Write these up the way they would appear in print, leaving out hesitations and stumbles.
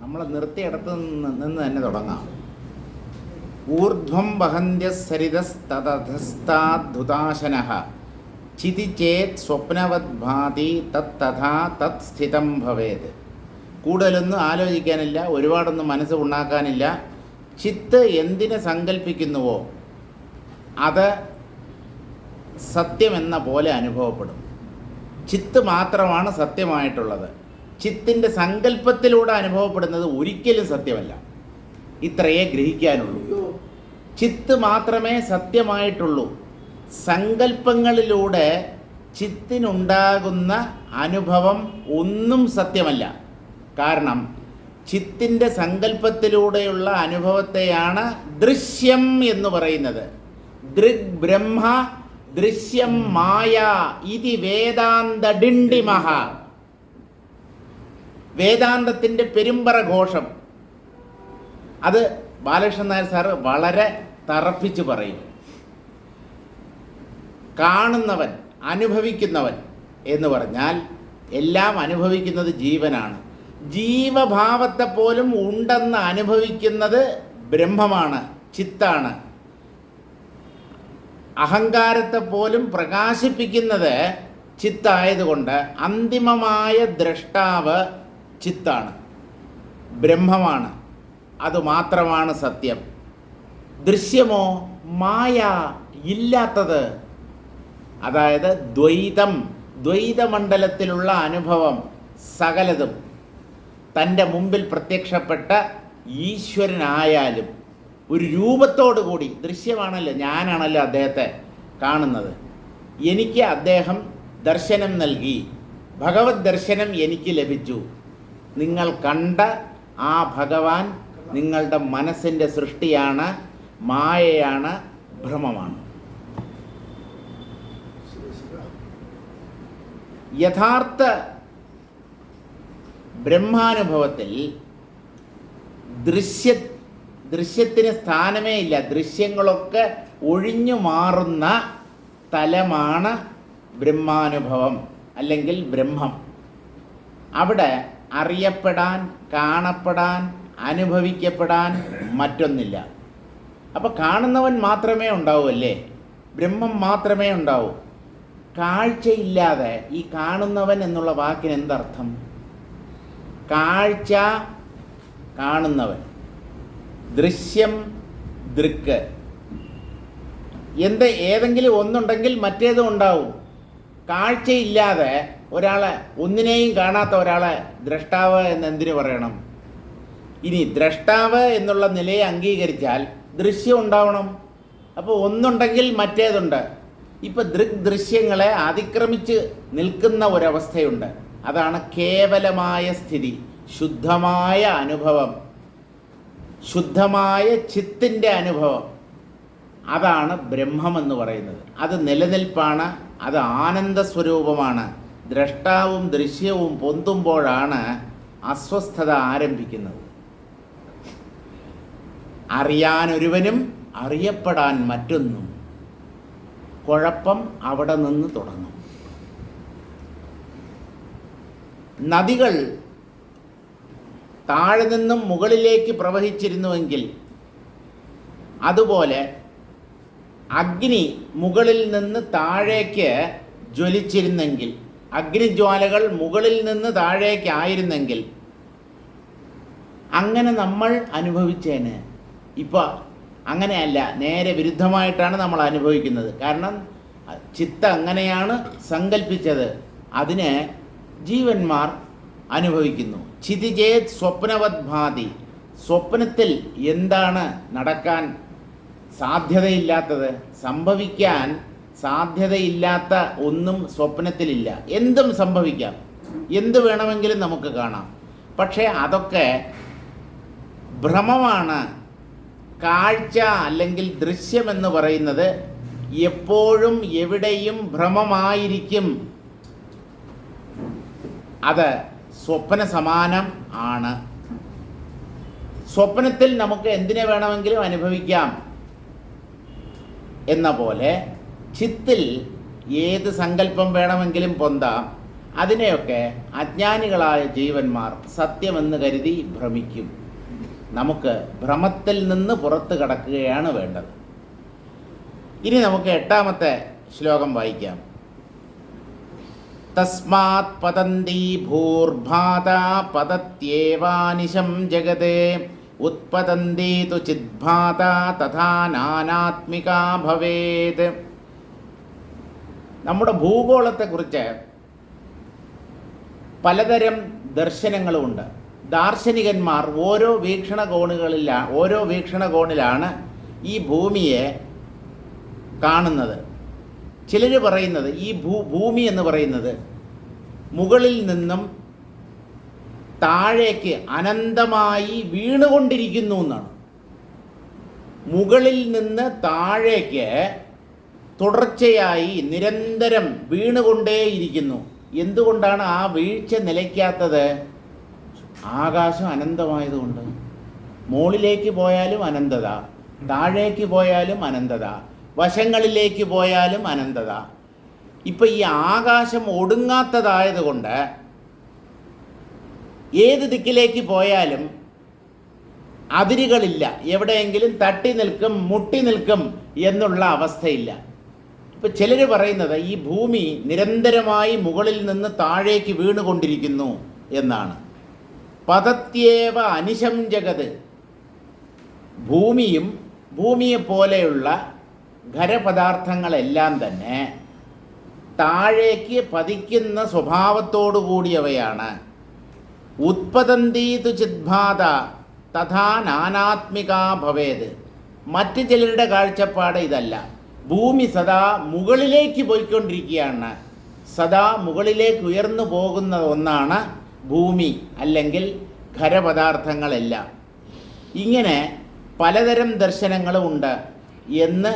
നമ്മൾ നിർത്തിയിടത്ത് നിന്ന് തന്നെ തുടങ്ങാം. ഊർധ്വം വഹന്ത്യസരിതസ്തതധസ്താദ്ഭുതാശനഃ ചിതി ചേത് സ്വപ്നവത് ഭാതി തത്തഥാ തത് സ്ഥിതം ഭവേത്. കൂടുതലൊന്നും ആലോചിക്കാനില്ല, ഒരുപാടൊന്നും മനസ്സ് ഉണ്ടാക്കാനില്ല. ചിത്ത് എന്തിനെ സങ്കല്പിക്കുന്നുവോ അത് സത്യമെന്ന പോലെ അനുഭവപ്പെടും. ചിത്ത് മാത്രമാണ് സത്യമായിട്ടുള്ളത്. ചിത്തിൻ്റെ സങ്കല്പത്തിലൂടെ അനുഭവപ്പെടുന്നത് ഒരിക്കലും സത്യമല്ല. ഇത്രയേ ഗ്രഹിക്കാനുള്ളൂ. ചിത്ത് മാത്രമേ സത്യമായിട്ടുള്ളൂ. സങ്കല്പങ്ങളിലൂടെ ചിത്തിനുണ്ടാകുന്ന അനുഭവം ഒന്നും സത്യമല്ല. കാരണം ചിത്തിൻ്റെ സങ്കല്പത്തിലൂടെയുള്ള അനുഭവത്തെയാണ് ദൃശ്യം എന്ന് പറയുന്നത്. ദൃഗ് ബ്രഹ്മ ദൃശ്യം മായ ഇതി വേദാന്ത ഡിണ്ടിമഹ. വേദാന്തത്തിൻ്റെ പെരുമ്പറ ഘോഷം അത് ബാലകൃഷ്ണൻ നായർ സാറ് വളരെ തറപ്പിച്ച് പറയും. കാണുന്നവൻ, അനുഭവിക്കുന്നവൻ എന്ന് പറഞ്ഞാൽ എല്ലാം അനുഭവിക്കുന്നത് ജീവനാണ്. ജീവഭാവത്തെ പോലും ഉണ്ടെന്ന് അനുഭവിക്കുന്നത് ബ്രഹ്മമാണ്, ചിത്താണ്. അഹങ്കാരത്തെ പോലും പ്രകാശിപ്പിക്കുന്നത് ചിത്തായതുകൊണ്ട് അന്തിമമായ ദ്രഷ്ടാവ് ചിത്താണ്, ബ്രഹ്മമാണ്. അതുമാത്രമാണ് സത്യം. ദൃശ്യമോ മായ, ഇല്ലാത്തത്. അതായത് ദ്വൈതം, ദ്വൈതമണ്ഡലത്തിലുള്ള അനുഭവം സകലതും തൻ്റെ മുമ്പിൽ പ്രത്യക്ഷപ്പെട്ട ഈശ്വരനായാലും ഒരു രൂപത്തോടു കൂടി ദൃശ്യമാണല്ലോ. ഞാനാണല്ലോ അദ്ദേഹത്തെ കാണുന്നത്. എനിക്ക് അദ്ദേഹം ദർശനം നൽകി, ഭഗവത് ദർശനം എനിക്ക് ലഭിച്ചു. നിങ്ങൾ കണ്ട ആ ഭഗവാൻ നിങ്ങളുടെ മനസ്സിൻ്റെ സൃഷ്ടിയാണ്, മായയാണ്, ഭ്രമമാണ്. യഥാർത്ഥ ബ്രഹ്മാനുഭവത്തിൽ ദൃശ്യത്തിന് സ്ഥാനമേ ഇല്ല. ദൃശ്യങ്ങളൊക്കെ ഒഴിഞ്ഞു മാറുന്ന തലമാണ് ബ്രഹ്മാനുഭവം അല്ലെങ്കിൽ ബ്രഹ്മം. അവിടെ അറിയപ്പെടാൻ, കാണപ്പെടാൻ, അനുഭവിക്കപ്പെടാൻ മറ്റൊന്നില്ല. അപ്പോൾ കാണുന്നവൻ മാത്രമേ ഉണ്ടാവൂ അല്ലേ, ബ്രഹ്മം മാത്രമേ ഉണ്ടാവൂ. കാഴ്ചയില്ലാതെ ഈ കാണുന്നവൻ എന്നുള്ള വാക്കിന് എന്തർത്ഥം? കാഴ്ച കാണുന്നവൻ, ദൃശ്യം ദൃക്ക്. ഏതെങ്കിലും ഒന്നുണ്ടെങ്കിൽ മറ്റേതും ഉണ്ടാവും. കാഴ്ചയില്ലാതെ ഒരാളെ, ഒന്നിനെയും കാണാത്ത ഒരാളെ ദ്രഷ്ടാവ് എന്ന് എന്തിനു പറയണം? ഇനി ദ്രഷ്ടാവ് എന്നുള്ള നിലയെ അംഗീകരിച്ചാൽ ദൃശ്യം ഉണ്ടാവണം. അപ്പോൾ ഒന്നുണ്ടെങ്കിൽ മറ്റേതുണ്ട്. ഇപ്പം ദൃശ്യങ്ങളെ അതിക്രമിച്ച് നിൽക്കുന്ന ഒരവസ്ഥയുണ്ട്. അതാണ് കേവലമായ സ്ഥിതി, ശുദ്ധമായ അനുഭവം, ശുദ്ധമായ ചിത്തിൻ്റെ അനുഭവം. അതാണ് ബ്രഹ്മമെന്ന് പറയുന്നത്. അത് നിലനിൽപ്പാണ്, അത് ആനന്ദസ്വരൂപമാണ്. ദ്രഷ്ടാവും ദൃശ്യവും പൊന്തുമ്പോഴാണ് അസ്വസ്ഥത ആരംഭിക്കുന്നത്. അറിയാനൊരുവനും അറിയപ്പെടാൻ മറ്റൊന്നും. കുഴപ്പം അവിടെ നിന്ന് തുടങ്ങും. നദികൾ താഴെ നിന്നും മുകളിലേക്ക് പ്രവഹിച്ചിരുന്നുവെങ്കിൽ, അതുപോലെ അഗ്നി മുകളിൽ നിന്ന് താഴേക്ക് ജ്വലിച്ചിരുന്നെങ്കിൽ, അഗ്നിജ്വാലകൾ മുകളിൽ നിന്ന് താഴേക്ക് ആയിരുന്നെങ്കിൽ അങ്ങനെ നമ്മൾ അനുഭവിച്ചേനെ. ഇപ്പോൾ അങ്ങനെയല്ല, നേരെ വിരുദ്ധമായിട്ടാണ് നമ്മൾ അനുഭവിക്കുന്നത്. കാരണം ചിത്ത അങ്ങനെയാണ് സങ്കല്പിച്ചത്, അതിനെ ജീവന്മാർ അനുഭവിക്കുന്നു. ചിതിചേത് സ്വപ്നവത് ഭാതി. സ്വപ്നത്തിൽ എന്താണ് നടക്കാൻ സാധ്യതയില്ലാത്തത്? സംഭവിക്കാൻ സാധ്യതയില്ലാത്ത ഒന്നും സ്വപ്നത്തിലില്ല. എന്തും സംഭവിക്കാം, എന്ത് വേണമെങ്കിലും നമുക്ക് കാണാം. പക്ഷേ അതൊക്കെ ഭ്രമമാണ്. കാഴ്ച അല്ലെങ്കിൽ ദൃശ്യമെന്ന് പറയുന്നത് എപ്പോഴും എവിടെയും ഭ്രമമായിരിക്കും. അത് സ്വപ്ന സമാനം ആണ്. സ്വപ്നത്തിൽ നമുക്ക് എന്തിനെ വേണമെങ്കിലും അനുഭവിക്കാം എന്ന പോലെ ചിത്തിൽ ഏത് സങ്കല്പം വേണമെങ്കിലും പൊന്താം. അതിനെയൊക്കെ അജ്ഞാനികളായ ജീവന്മാർ സത്യമെന്ന് കരുതി ഭ്രമിക്കും. നമുക്ക് ഭ്രമത്തിൽ നിന്ന് പുറത്ത് കടക്കുകയാണ് വേണ്ടത്. ഇനി നമുക്ക് 8ാമത്തെ ശ്ലോകം വായിക്കാം. തസ്മാത് പതന്തി ഭൂർഭാതാ പതത്യേവാനിശം ജഗതേ ഉത്പതന്തി തു ചിദ്ഭാതാ തഥാ നാനാത്മികാ ഭവേത്. നമ്മുടെ ഭൂഗോളത്തെക്കുറിച്ച് പലതരം ദർശനങ്ങളുമുണ്ട്. ദാർശനികന്മാർ ഓരോ വീക്ഷണകോണിലാണ് ഈ ഭൂമിയെ കാണുന്നത്. ചിലർ പറയുന്നത് ഈ ഭൂമി എന്ന് പറയുന്നത് മുകളിൽ നിന്നും താഴേക്ക് അനന്തമായി വീണുകൊണ്ടിരിക്കുന്നു എന്നാണ്. മുകളിൽ നിന്ന് താഴേക്ക് തുടർച്ചയായി നിരന്തരം വീണുകൊണ്ടേയിരിക്കുന്നു. എന്തുകൊണ്ടാണ് ആ വീഴ്ച നിലയ്ക്കാത്തത്? ആകാശം അനന്തമായതുകൊണ്ട്. മുകളിലേക്ക് പോയാലും അനന്തത, താഴേക്ക് പോയാലും അനന്തത, വശങ്ങളിലേക്ക് പോയാലും അനന്തത. ഇപ്പം ഈ ആകാശം ഒടുങ്ങാത്തതായതുകൊണ്ട് ഏത് ദിക്കിലേക്ക് പോയാലും അതിരുകളില്ല. എവിടെയെങ്കിലും തട്ടി നിൽക്കും, മുട്ടി നിൽക്കും എന്നുള്ള അവസ്ഥയില്ല. ഇപ്പം ചിലർ പറയുന്നത് ഈ ഭൂമി നിരന്തരമായി മുകളിൽ നിന്ന് താഴേക്ക് വീണുകൊണ്ടിരിക്കുന്നു എന്നാണ്. പതത്യേവ അനിശം ജഗത്. ഭൂമിയും ഭൂമിയെപ്പോലെയുള്ള ഖരപദാർത്ഥങ്ങളെല്ലാം തന്നെ താഴേക്ക് പതിക്കുന്ന സ്വഭാവത്തോടു കൂടിയവയാണ്. ഉത്പതന്തീതു ചിദ്ഭാത തഥാ നാനാത്മികാ ഭവേത്. മറ്റ് ചിലരുടെ കാഴ്ചപ്പാട് ഇതല്ല. ഭൂമി സദാ മുകളിലേക്ക് പോയിക്കൊണ്ടിരിക്കുകയാണ്. സദാ മുകളിലേക്ക് ഉയർന്നു പോകുന്ന ഒന്നാണ് ഭൂമി അല്ലെങ്കിൽ ഖരപദാർത്ഥങ്ങളെല്ലാം. ഇങ്ങനെ പലതരം ദർശനങ്ങളുമുണ്ട് എന്ന്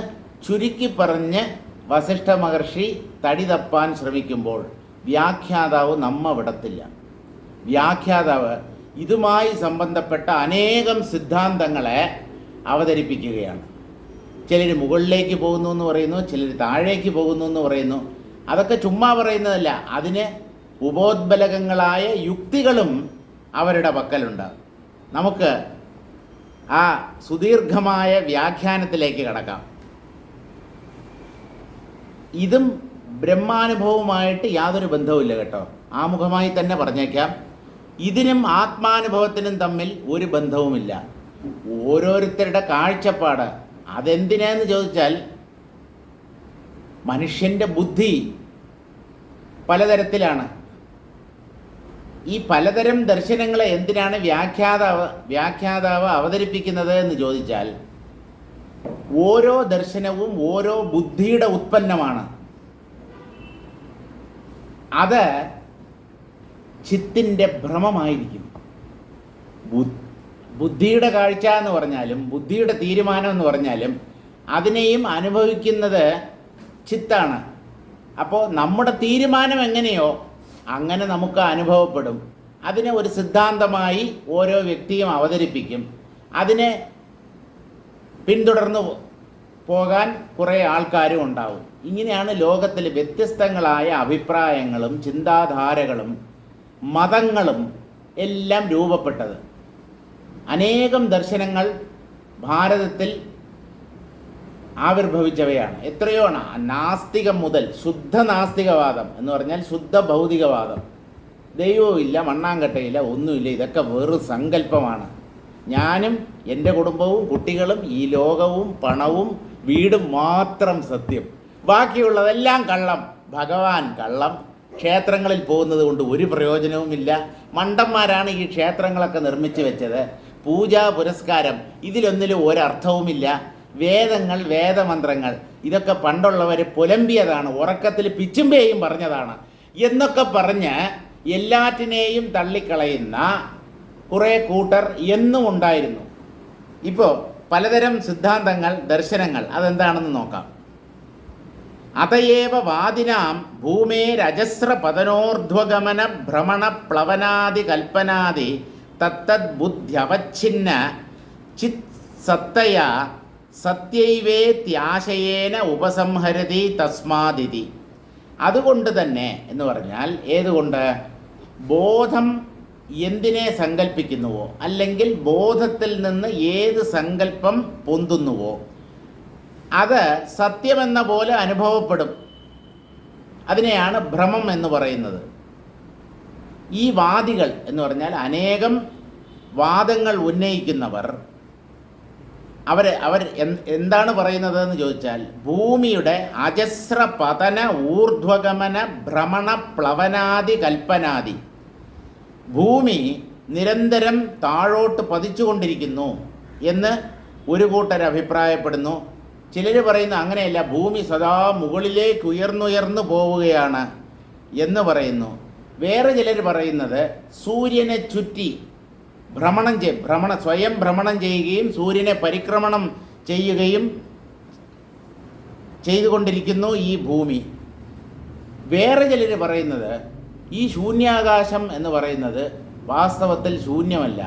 ചുരുക്കി പറഞ്ഞ് വസിഷ്ഠ മഹർഷി തടി തപ്പാൻ ശ്രമിക്കുമ്പോൾ വ്യാഖ്യാതാവ് നമ്മ വിടത്തില്ല. വ്യാഖ്യാതാവ് ഇതുമായി സംബന്ധപ്പെട്ട അനേകം സിദ്ധാന്തങ്ങളെ അവതരിപ്പിക്കുകയാണ്. ചിലർ മുകളിലേക്ക് പോകുന്നു എന്ന് പറയുന്നു, ചിലർ താഴേക്ക് പോകുന്നു എന്ന് പറയുന്നു. അതൊക്കെ ചുമ്മാ പറയുന്നതല്ല, അതിന് ഉപോദ്ബലകങ്ങളായ യുക്തികളും അവരുടെ പക്കലുണ്ട്. നമുക്ക് ആ സുദീർഘമായ വ്യാഖ്യാനത്തിലേക്ക് കടക്കാം. ഇതും ബ്രഹ്മാനുഭവവുമായിട്ട് യാതൊരു ബന്ധവുമില്ല കേട്ടോ. ആമുഖമായി തന്നെ പറഞ്ഞേക്കാം, ഇതിനും ആത്മാനുഭവത്തിനും തമ്മിൽ ഒരു ബന്ധവുമില്ല. ഓരോരുത്തരുടെ കാഴ്ചപ്പാട് അതെന്തിനാന്ന് ചോദിച്ചാൽ, മനുഷ്യൻ്റെ ബുദ്ധി പലതരത്തിലാണ്. ഈ പലതരം ദർശനങ്ങളെ എന്തിനാണ് വ്യാഖ്യാതാവ് അവതരിപ്പിക്കുന്നത് എന്ന് ചോദിച്ചാൽ, ഓരോ ദർശനവും ഓരോ ബുദ്ധിയുടെ ഉത്പന്നമാണ്. അത് ചിത്തിൻ്റെ ഭ്രമമായിരിക്കും. ബുദ്ധിയുടെ കാഴ്ച എന്ന് പറഞ്ഞാലും ബുദ്ധിയുടെ തീരുമാനം എന്ന് പറഞ്ഞാലും അതിനെയും അനുഭവിക്കുന്നത് ചിത്താണ്. അപ്പോൾ നമ്മുടെ തീരുമാനം എങ്ങനെയോ അങ്ങനെ നമുക്ക് അനുഭവപ്പെടും. അതിനെ ഒരു സിദ്ധാന്തമായി ഓരോ വ്യക്തിയും അവതരിപ്പിക്കും. അതിനെ പിന്തുടർന്നു പോകാൻ കുറേ ആൾക്കാരും ഉണ്ടാവും. ഇങ്ങനെയാണ് ലോകത്തിൽ വ്യത്യസ്തങ്ങളായ അഭിപ്രായങ്ങളും ചിന്താധാരകളും മതങ്ങളും എല്ലാം രൂപപ്പെട്ടത്. അനേകം ദർശനങ്ങൾ ഭാരതത്തിൽ ആവിർഭവിച്ചവയാണ്. എത്രയോണ് നാസ്തികം മുതൽ ശുദ്ധ നാസ്തികവാദം എന്ന് പറഞ്ഞാൽ ശുദ്ധ ഭൗതികവാദം. ദൈവവുമില്ല, മണ്ണാങ്കട്ടയില്ല, ഒന്നുമില്ല, ഇതൊക്കെ വെറും സങ്കല്പമാണ്. ഞാനും എൻ്റെ കുടുംബവും കുട്ടികളും ഈ ലോകവും പണവും വീടും മാത്രം സത്യം, ബാക്കിയുള്ളതെല്ലാം കള്ളം. ഭഗവാൻ കള്ളം. ക്ഷേത്രങ്ങളിൽ പോകുന്നത് കൊണ്ട് ഒരു പ്രയോജനവുമില്ല. മണ്ടന്മാരാണ് ഈ ക്ഷേത്രങ്ങളൊക്കെ നിർമ്മിച്ചു വെച്ചത്. പൂജാ പുരസ്കാരം ഇതിലൊന്നിലും ഒരർത്ഥവുമില്ല. വേദങ്ങൾ, വേദമന്ത്രങ്ങൾ ഇതൊക്കെ പണ്ടുള്ളവർ പുലമ്പിയതാണ്, ഉറക്കത്തിൽ പിച്ചുമ്പേയും പറഞ്ഞതാണ് എന്നൊക്കെ പറഞ്ഞ് എല്ലാറ്റിനെയും തള്ളിക്കളയുന്ന കുറേ കൂട്ടർ എന്നും ഉണ്ടായിരുന്നു. ഇപ്പോൾ പലതരം സിദ്ധാന്തങ്ങൾ, ദർശനങ്ങൾ അതെന്താണെന്ന് നോക്കാം. അതയേവ വാദിനാം ഭൂമേരജസ്ര പതനോർധ്വഗമന ഭ്രമണ പ്ലവനാദി കൽപ്പനാദി തത്തദ് ബുദ്ധ്യവച്ഛിന്ന ചിത് സത്തയാ സത്യൈവേത്യാശയേന ഉപസംഹരതി തസ്മാദിതി. അതുകൊണ്ട് തന്നെ എന്ന് പറഞ്ഞാൽ ഏതുകൊണ്ട് ബോധം എന്തിനെ സങ്കല്പിക്കുന്നുവോ അല്ലെങ്കിൽ ബോധത്തിൽ നിന്ന് ഏത് സങ്കല്പം പൊന്തുന്നുവോ അത് സത്യമെന്ന പോലെ അനുഭവപ്പെടും. അതിനെയാണ് ഭ്രമം എന്ന് പറയുന്നത്. ഈ വാദികൾ എന്ന് പറഞ്ഞാൽ അനേകം വാദങ്ങൾ ഉന്നയിക്കുന്നവർ അവർ എന്താണ് പറയുന്നത് എന്ന് ചോദിച്ചാൽ ഭൂമിയുടെ അജസ്ര പതന ഊർധ്വഗമന ഭ്രമണ പ്ലവനാദി കൽപ്പനാദി, ഭൂമി നിരന്തരം താഴോട്ട് പതിച്ചുകൊണ്ടിരിക്കുന്നു എന്ന് ഒരു കൂട്ടർ അഭിപ്രായപ്പെടുന്നു. ചിലർ പറയുന്നു അങ്ങനെയല്ല, ഭൂമി സദാ മുകളിലേക്ക് ഉയർന്നുയർന്നു പോവുകയാണ് എന്ന് പറയുന്നു. വേറെ ചിലർ പറയുന്നത് സൂര്യനെ ചുറ്റി സ്വയം ഭ്രമണം ചെയ്യുകയും സൂര്യനെ പരിക്രമണം ചെയ്യുകയും ചെയ്തുകൊണ്ടിരിക്കുന്നു ഈ ഭൂമി. വേറെ ചിലർ പറയുന്നത് ഈ ശൂന്യാകാശം എന്ന് പറയുന്നത് വാസ്തവത്തിൽ ശൂന്യമല്ല,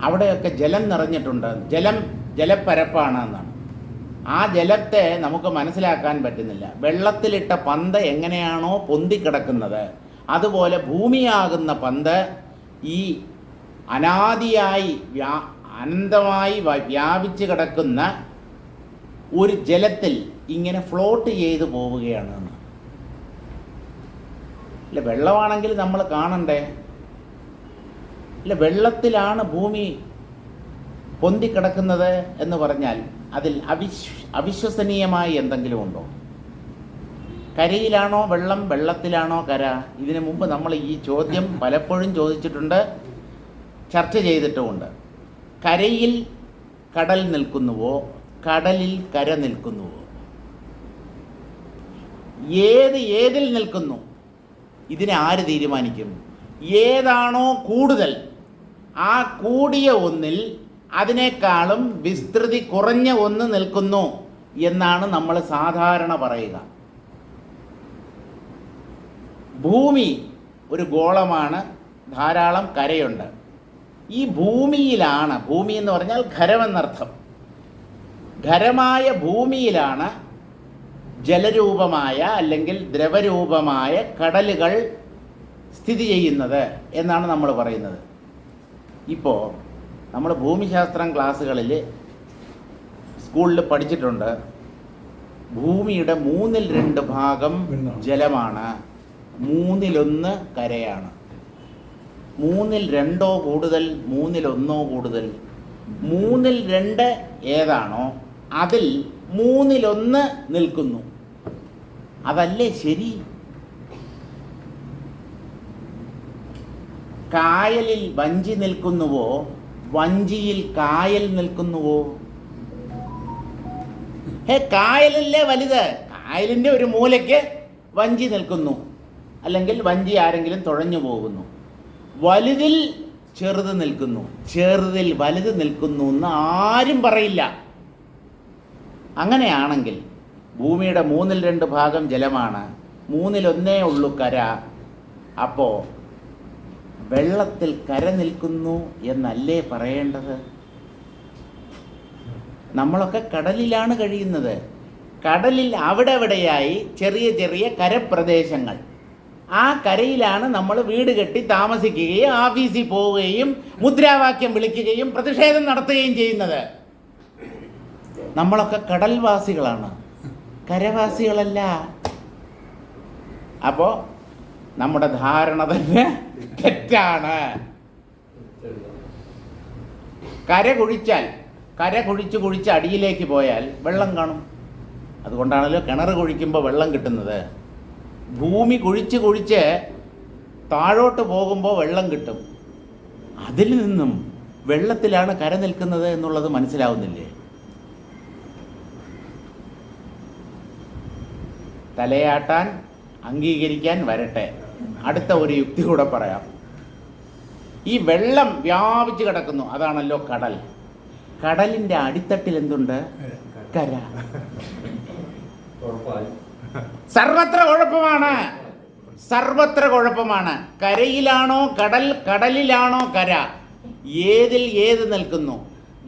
അവിടെയൊക്കെ ജലം നിറഞ്ഞിട്ടുണ്ട്, ജലപ്പരപ്പാണ് എന്നാണ്. ആ ജലത്തെ നമുക്ക് മനസ്സിലാക്കാൻ പറ്റുന്നില്ല. വെള്ളത്തിലിട്ട പന്ത് എങ്ങനെയാണോ പൊന്തിക്കിടക്കുന്നത് അതുപോലെ ഭൂമിയാകുന്ന പന്ത് ഈ അനാദിയായി അനന്തമായി വ്യാപിച്ച് കിടക്കുന്ന ഒരു ജലത്തിൽ ഇങ്ങനെ ഫ്ലോട്ട് ചെയ്ത് പോവുകയാണ്. അല്ല, വെള്ളമാണെങ്കിൽ നമ്മൾ കാണണ്ടേ? അല്ല, വെള്ളത്തിലാണ് ഭൂമി പൊന്തിക്കിടക്കുന്നത് എന്ന് പറഞ്ഞാൽ അതിൽ അവിശ്വസനീയമായി എന്തെങ്കിലും ഉണ്ടോ? കരയിലാണോ വെള്ളം, വെള്ളത്തിലാണോ കര? ഇതിനു മുമ്പ് നമ്മൾ ഈ ചോദ്യം പലപ്പോഴും ചോദിച്ചിട്ടുണ്ട്, ചർച്ച ചെയ്തിട്ടുമുണ്ട്. കരയിൽ കടൽ നിൽക്കുന്നുവോ, കടലിൽ കര നിൽക്കുന്നുവോ? ഏതിൽ നിൽക്കുന്നു? ഇതിനെ ആര് തീരുമാനിക്കും? ഏതാണോ കൂടുതൽ, ആ കൂടിയ ഒന്നിൽ അതിനേക്കാളും വിസ്തൃതി കുറഞ്ഞ ഒന്ന് നിൽക്കുന്നു എന്നാണ് നമ്മൾ സാധാരണ പറയുക. ഭൂമി ഒരു ഗോളമാണ്, ധാരാളം കരയുണ്ട്. ഈ ഭൂമിയിലാണ്, ഭൂമി എന്ന് പറഞ്ഞാൽ ഖരമെന്നർത്ഥം, ഖരമായ ഭൂമിയിലാണ് ജലരൂപമായ അല്ലെങ്കിൽ ദ്രവരൂപമായ കടലുകൾ സ്ഥിതി ചെയ്യുന്നത് എന്നാണ് നമ്മൾ പറയുന്നത്. ഇപ്പോൾ നമ്മൾ ഭൂമിശാസ്ത്രം ക്ലാസ്സുകളിൽ സ്കൂളിൽ പഠിച്ചിട്ടുണ്ട്, ഭൂമിയുടെ 2/3 ഭാഗം ജലമാണ്, 1/3 കരയാണ്. 2/3 കൂടുതൽ, 1/3 കൂടുതൽ, 2/3 ഏതാണോ അതിൽ 1/3 നിൽക്കുന്നു. അതല്ലേ ശരി? കായലിൽ വഞ്ചി നിൽക്കുന്നുവോ, വഞ്ചിയിൽ കായൽ നിൽക്കുന്നുവോ? കായലല്ലേ വലുത്, കായലിൻ്റെ ഒരു മൂലയ്ക്ക് വഞ്ചി നിൽക്കുന്നു, അല്ലെങ്കിൽ വഞ്ചി ആരെങ്കിലും തുഴഞ്ഞു പോകുന്നു. വലുതിൽ ചെറുത് നിൽക്കുന്നു, ചെറുതിൽ വലുത് നിൽക്കുന്നു എന്ന് ആരും പറയില്ല. അങ്ങനെയാണെങ്കിൽ ഭൂമിയുടെ 2/3 ഭാഗം ജലമാണ്, 1/3 ഉള്ളൂ കര. അപ്പോൾ വെള്ളത്തിൽ കര നിൽക്കുന്നു എന്നല്ലേ പറയേണ്ടത്? നമ്മളൊക്കെ കടലിലാണ് കഴിയുന്നത്. കടലിൽ അവിടെയായി ചെറിയ ചെറിയ കരപ്രദേശങ്ങൾ, ആ കരയിലാണ് നമ്മൾ വീട് കെട്ടി താമസിക്കുകയും ഓഫീസിൽ പോവുകയും മുദ്രാവാക്യം വിളിക്കുകയും പ്രതിഷേധം നടത്തുകയും ചെയ്യുന്നത്. നമ്മളൊക്കെ കടൽവാസികളാണ്, കരവാസികളല്ല. അപ്പോൾ നമ്മുടെ ധാരണ തന്നെ തെറ്റാണ്. കര കുഴിച്ച് അടിയിലേക്ക് പോയാൽ വെള്ളം കാണും. അതുകൊണ്ടാണല്ലോ കിണർ കുഴിക്കുമ്പോൾ വെള്ളം കിട്ടുന്നത്. ഭൂമി കുഴിച്ച് താഴോട്ട് പോകുമ്പോൾ വെള്ളം കിട്ടും. അതിൽ നിന്നും വെള്ളത്തിലാണ് കര നിൽക്കുന്നത് എന്നുള്ളത് മനസ്സിലാവുന്നില്ലേ? തലയാട്ടാൻ അംഗീകരിക്കാൻ വരട്ടെ. അടുത്ത ഒരു യുക്തി കൂടെ പറയാം. ഈ വെള്ളം വ്യാപിച്ച് കിടക്കുന്നു, അതാണല്ലോ കടൽ. കടലിൻ്റെ അടിത്തട്ടിൽ എന്തുണ്ട്? കര. സർവത്ര കുഴപ്പമാണ്. കരയിലാണോ കടൽ, കടലിലാണോ കര, ഏതിൽ ഏത് നിൽക്കുന്നു?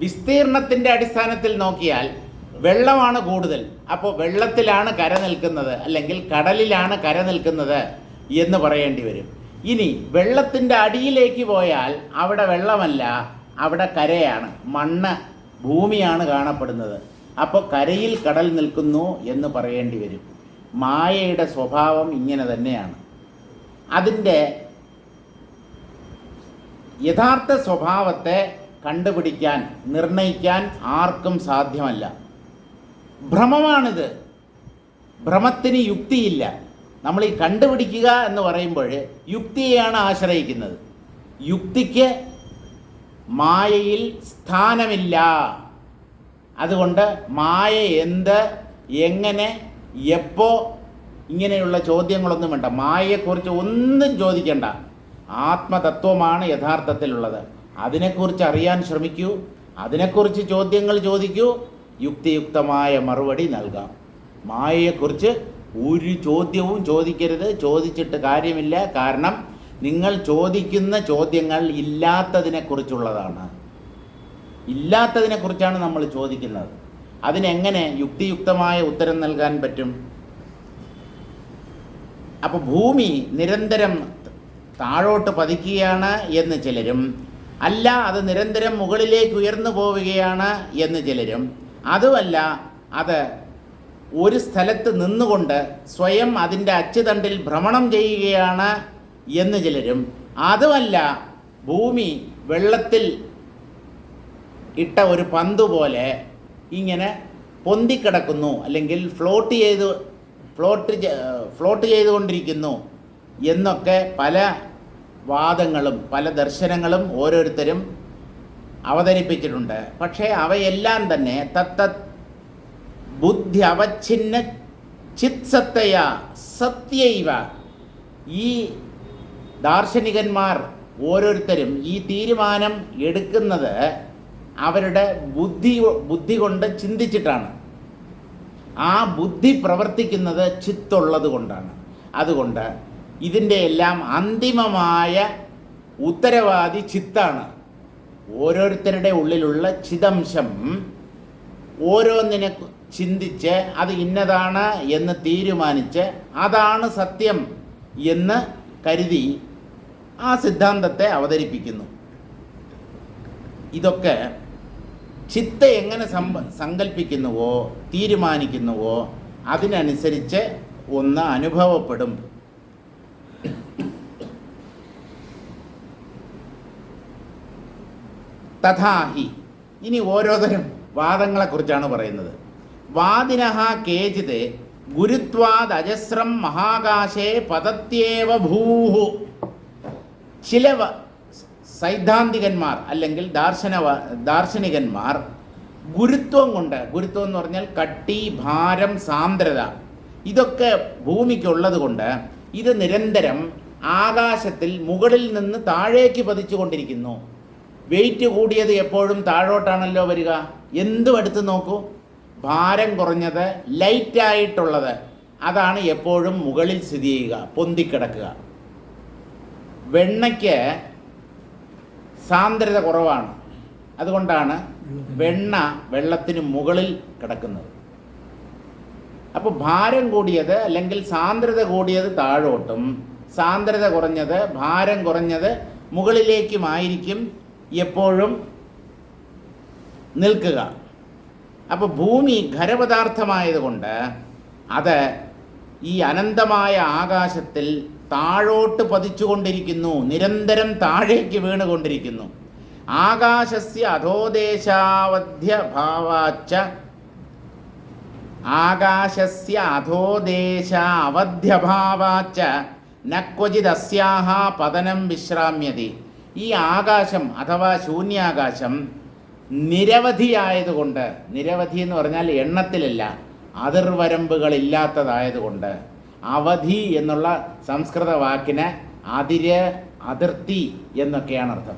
വിസ്തീർണത്തിൻ്റെ അടിസ്ഥാനത്തിൽ നോക്കിയാൽ വെള്ളമാണ് കൂടുതൽ. അപ്പോൾ വെള്ളത്തിലാണ് കര നിൽക്കുന്നത് അല്ലെങ്കിൽ കടലിലാണ് കര നിൽക്കുന്നത് എന്ന് പറയേണ്ടി വരും. ഇനി വെള്ളത്തിൻ്റെ അടിയിലേക്ക് പോയാൽ അവിടെ വെള്ളമല്ല, അവിടെ കരയാണ്, മണ്ണ്, ഭൂമിയാണ് കാണപ്പെടുന്നത്. അപ്പോൾ കരയിൽ കടൽ നിൽക്കുന്നു എന്ന് പറയേണ്ടി വരും. മായയുടെ സ്വഭാവം ഇങ്ങനെ തന്നെയാണ്. അതിൻ്റെ യഥാർത്ഥ സ്വഭാവത്തെ കണ്ടുപിടിക്കാൻ, നിർണയിക്കാൻ ആർക്കും സാധ്യമല്ല. ഭ്രമമാണിത്. ഭ്രമത്തിന് യുക്തിയില്ല. നമ്മൾ ഈ കണ്ടുപിടിക്കുക എന്ന് പറയുമ്പോൾ യുക്തിയെയാണ് ആശ്രയിക്കുന്നത്. യുക്തിക്ക് മായയിൽ സ്ഥാനമില്ല. അതുകൊണ്ട് മായ എന്ത്, എങ്ങനെ, എപ്പോൾ ഇങ്ങനെയുള്ള ചോദ്യങ്ങളൊന്നും വേണ്ട. മായയെക്കുറിച്ച് ഒന്നും ചോദിക്കേണ്ട. ആത്മതത്വമാണ് യഥാർത്ഥത്തിലുള്ളത്. അതിനെക്കുറിച്ച് അറിയാൻ ശ്രമിക്കൂ, അതിനെക്കുറിച്ച് ചോദ്യങ്ങൾ ചോദിക്കൂ, യുക്തിയുക്തമായ മറുപടി നൽകാം. മായയെക്കുറിച്ച് ഒരു ചോദ്യവും ചോദിക്കരുത്, ചോദിച്ചിട്ട് കാര്യമില്ല. കാരണം നിങ്ങൾ ചോദിക്കുന്ന ചോദ്യങ്ങൾ ഇല്ലാത്തതിനെക്കുറിച്ചുള്ളതാണ്. ഇല്ലാത്തതിനെക്കുറിച്ചാണ് നമ്മൾ ചോദിക്കുന്നത്. അതിനെങ്ങനെ യുക്തിയുക്തമായ ഉത്തരം നൽകാൻ പറ്റും? അപ്പോൾ ഭൂമി നിരന്തരം താഴോട്ട് പതിക്കുകയാണ് എന്ന് ചിലരും, അല്ല അത് നിരന്തരം മുകളിലേക്ക് ഉയർന്നു പോവുകയാണ് എന്ന് ചിലരും, അതുമല്ല അത് ഒരു സ്ഥലത്ത് നിന്നുകൊണ്ട് സ്വയം അതിൻ്റെ അച്ചുതണ്ടിൽ ഭ്രമണം ചെയ്യുകയാണ് എന്ന് ചിലരും, അതുമല്ല ഭൂമി വെള്ളത്തിൽ ഇട്ട ഒരു പന്ത് പോലെ ഇങ്ങനെ പൊന്തിക്കിടക്കുന്നു അല്ലെങ്കിൽ ഫ്ലോട്ട് ചെയ്തുകൊണ്ടിരിക്കുന്നു എന്നൊക്കെ പല വാദങ്ങളും പല ദർശനങ്ങളും ഓരോരുത്തരും അവതരിപ്പിച്ചിട്ടുണ്ട്. പക്ഷേ അവയെല്ലാം തന്നെ തത്തത് ബുദ്ധി അവച്ഛിന്ന ചിത്സത്തയ സത്യൈവ. ഈ ദാർശനികന്മാർ ഓരോരുത്തരും ഈ തീരുമാനം എടുക്കുന്നത് അവരുടെ ബുദ്ധി കൊണ്ട് ചിന്തിച്ചിട്ടാണ്. ആ ബുദ്ധി പ്രവർത്തിക്കുന്നത് ചിത്തുള്ളത് കൊണ്ടാണ്. അതുകൊണ്ട് ഇതിൻ്റെ എല്ലാം അന്തിമമായ ഉത്തരവാദി ചിത്താണ്. ഓരോരുത്തരുടെ ഉള്ളിലുള്ള ചിദംശം ഓരോന്നിനെ ചിന്തിച്ച് അത് ഇന്നതാണ് എന്ന് തീരുമാനിച്ച് അതാണ് സത്യം എന്ന് കരുതി ആ സിദ്ധാന്തത്തെ അവതരിപ്പിക്കുന്നു. ഇതൊക്കെ ചിത്ത എങ്ങനെ സങ്കല്പിക്കുന്നുവോ തീരുമാനിക്കുന്നുവോ അതിനനുസരിച്ച് ഒന്ന് അനുഭവപ്പെടും. തഥാഹി. ഇനി ഓരോതരം വാദങ്ങളെക്കുറിച്ചാണ് പറയുന്നത്. വാദിനഃ കേചിത് ഗുരുത്വാദ് അജസ്രം മഹാകാശേ പതത്യേവ ഭൂഹു. ചില സൈദ്ധാന്തികന്മാർ അല്ലെങ്കിൽ ദാർശനികന്മാർ ഗുരുത്വം കൊണ്ട്, ഗുരുത്വം എന്ന് പറഞ്ഞാൽ കട്ടി, ഭാരം, സാന്ദ്രത, ഇതൊക്കെ ഭൂമിക്കുള്ളത് കൊണ്ട് ഇത് നിരന്തരം ആകാശത്തിൽ മുകളിൽ നിന്ന് താഴേക്ക് പതിച്ചു കൊണ്ടിരിക്കുന്നു. വെയിറ്റ് കൂടിയത് എപ്പോഴും താഴോട്ടാണല്ലോ വരിക. എന്തും എടുത്ത് നോക്കൂ, ഭാരം കുറഞ്ഞത്, ലൈറ്റായിട്ടുള്ളത് അതാണ് എപ്പോഴും മുകളിൽ സ്ഥിതി ചെയ്യുക, പൊന്തിക്കിടക്കുക. വെണ്ണയ്ക്ക് സാന്ദ്രത കുറവാണ്, അതുകൊണ്ടാണ് വെണ്ണ വെള്ളത്തിന് മുകളിൽ കിടക്കുന്നത്. അപ്പോൾ ഭാരം കൂടിയത് അല്ലെങ്കിൽ സാന്ദ്രത കൂടിയത് താഴോട്ടും, സാന്ദ്രത കുറഞ്ഞത്, ഭാരം കുറഞ്ഞത് മുകളിലേക്കുമായിരിക്കും എപ്പോഴും നിൽക്കുക. അപ്പോൾ ഭൂമി ഖരപദാർത്ഥമായതുകൊണ്ട് അത് ഈ അനന്തമായ ആകാശത്തിൽ താഴോട്ട് പതിച്ചുകൊണ്ടിരിക്കുന്നു, നിരന്തരം താഴേക്ക് വീണുകൊണ്ടിരിക്കുന്നു. ആകാശസ്യ അധോദേശാവധ്യഭാവാച്ച ആകാശസ്യ അധോദേശാവധ്യഭാവാച്ച നക്വചിദസ്യാഹ പതനം വിശ്രാമ്യതി. ഈ ആകാശം അഥവാ ശൂന്യാകാശം നിരവധിയായതുകൊണ്ട്, നിരവധി എന്ന് പറഞ്ഞാൽ എണ്ണത്തിലല്ല, അതിർവരമ്പുകളില്ലാത്തതായതുകൊണ്ട്, അവധി എന്നുള്ള സംസ്കൃത വാക്കിന് അതിര്, അതിർത്തി എന്നൊക്കെയാണ് അർത്ഥം.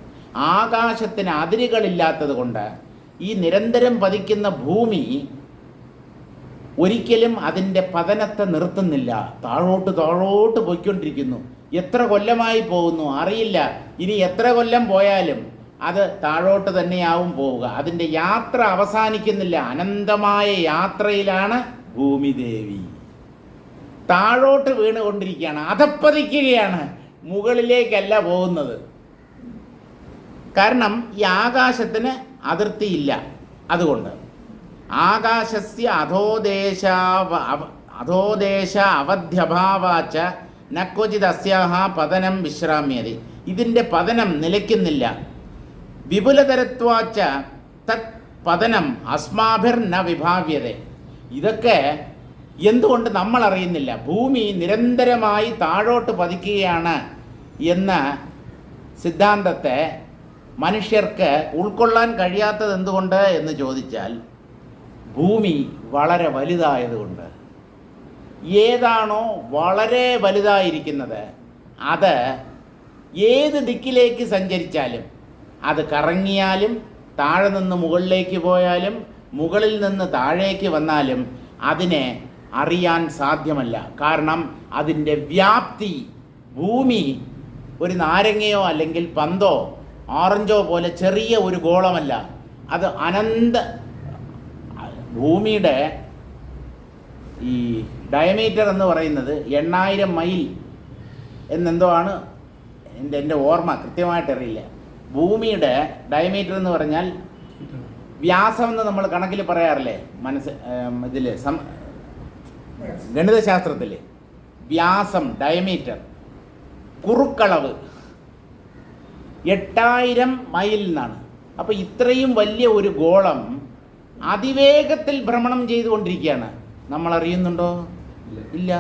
ആകാശത്തിന് അതിരുകളില്ലാത്തത് കൊണ്ട് ഈ നിരന്തരം പതിക്കുന്ന ഭൂമി ഒരിക്കലും അതിൻ്റെ പതനത്തെ നിർത്തുന്നില്ല. താഴോട്ട് താഴോട്ട് പോയിക്കൊണ്ടിരിക്കുന്നു. എത്ര കൊല്ലമായി പോകുന്നു അറിയില്ല. ഇനി എത്ര കൊല്ലം പോയാലും അത് താഴോട്ട് തന്നെയാവും പോവുക. അതിൻ്റെ യാത്ര അവസാനിക്കുന്നില്ല. അനന്തമായ യാത്രയിലാണ് ഭൂമിദേവി. താഴോട്ട് വീണുകൊണ്ടിരിക്കുകയാണ്, അധപ്പതിക്കുകയാണ്, മുകളിലേക്കല്ല പോകുന്നത്. കാരണം ഈ ആകാശത്തിന് അതിർത്തിയില്ല. അതുകൊണ്ട് ആകാശസ്യ അധോദേശ അവധ്യഭാവാച്ച നക്വചിത് അസ്യാഹ പതനം വിശ്രാമ്യതി. ഇതിൻ്റെ പതനം നിലയ്ക്കുന്നില്ല. വിപുലതരത്വാച്ച തത് പതനം അസ്മാഭിർ ന വിഭാവ്യത. ഇതൊക്കെ എന്തുകൊണ്ട് നമ്മൾ അറിയുന്നില്ല? ഭൂമി നിരന്തരമായി താഴോട്ട് പതിക്കുകയാണ് എന്ന സിദ്ധാന്തത്തെ മനുഷ്യർക്ക് ഉൾക്കൊള്ളാൻ കഴിയാത്തത് എന്തുകൊണ്ട് എന്ന് ചോദിച്ചാൽ, ഭൂമി വളരെ വലുതായതുകൊണ്ട്. ഏതാണോ വളരെ വലുതായിരിക്കുന്നത് അത് ഏത് ദിക്കിലേക്ക് സഞ്ചരിച്ചാലും, അത് കറങ്ങിയാലും, താഴെ നിന്ന് മുകളിലേക്ക് പോയാലും, മുകളിൽ നിന്ന് താഴേക്ക് വന്നാലും അതിനെ അറിയാൻ സാധ്യമല്ല. കാരണം അതിൻ്റെ വ്യാപ്തി, ഭൂമി ഒരു നാരങ്ങയോ അല്ലെങ്കിൽ പന്തോ ഓറഞ്ചോ പോലെ ചെറിയ ഒരു ഗോളമല്ല. അത് ഭൂമിയുടെ ഈ ഡയമീറ്റർ എന്ന് പറയുന്നത് 8000 മൈൽ എന്നെന്തോ ആണ് എൻ്റെ ഓർമ്മ, കൃത്യമായിട്ടറിയില്ല. ഭൂമിയുടെ ഡയമീറ്റർ എന്ന് പറഞ്ഞാൽ വ്യാസം എന്ന് നമ്മൾ കണക്കിൽ പറയാറില്ലേ, ഇതിൽ ഗണിതശാസ്ത്രത്തിൽ വ്യാസം, ഡയമീറ്റർ, കുറുക്കളവ് 8000 മൈൽ എന്നാണ്. അപ്പോൾ ഇത്രയും വലിയ ഒരു ഗോളം അതിവേഗത്തിൽ ഭ്രമണം ചെയ്തുകൊണ്ടിരിക്കുകയാണ്. നമ്മൾ അറിയുന്നുണ്ടോ? ഇല്ല.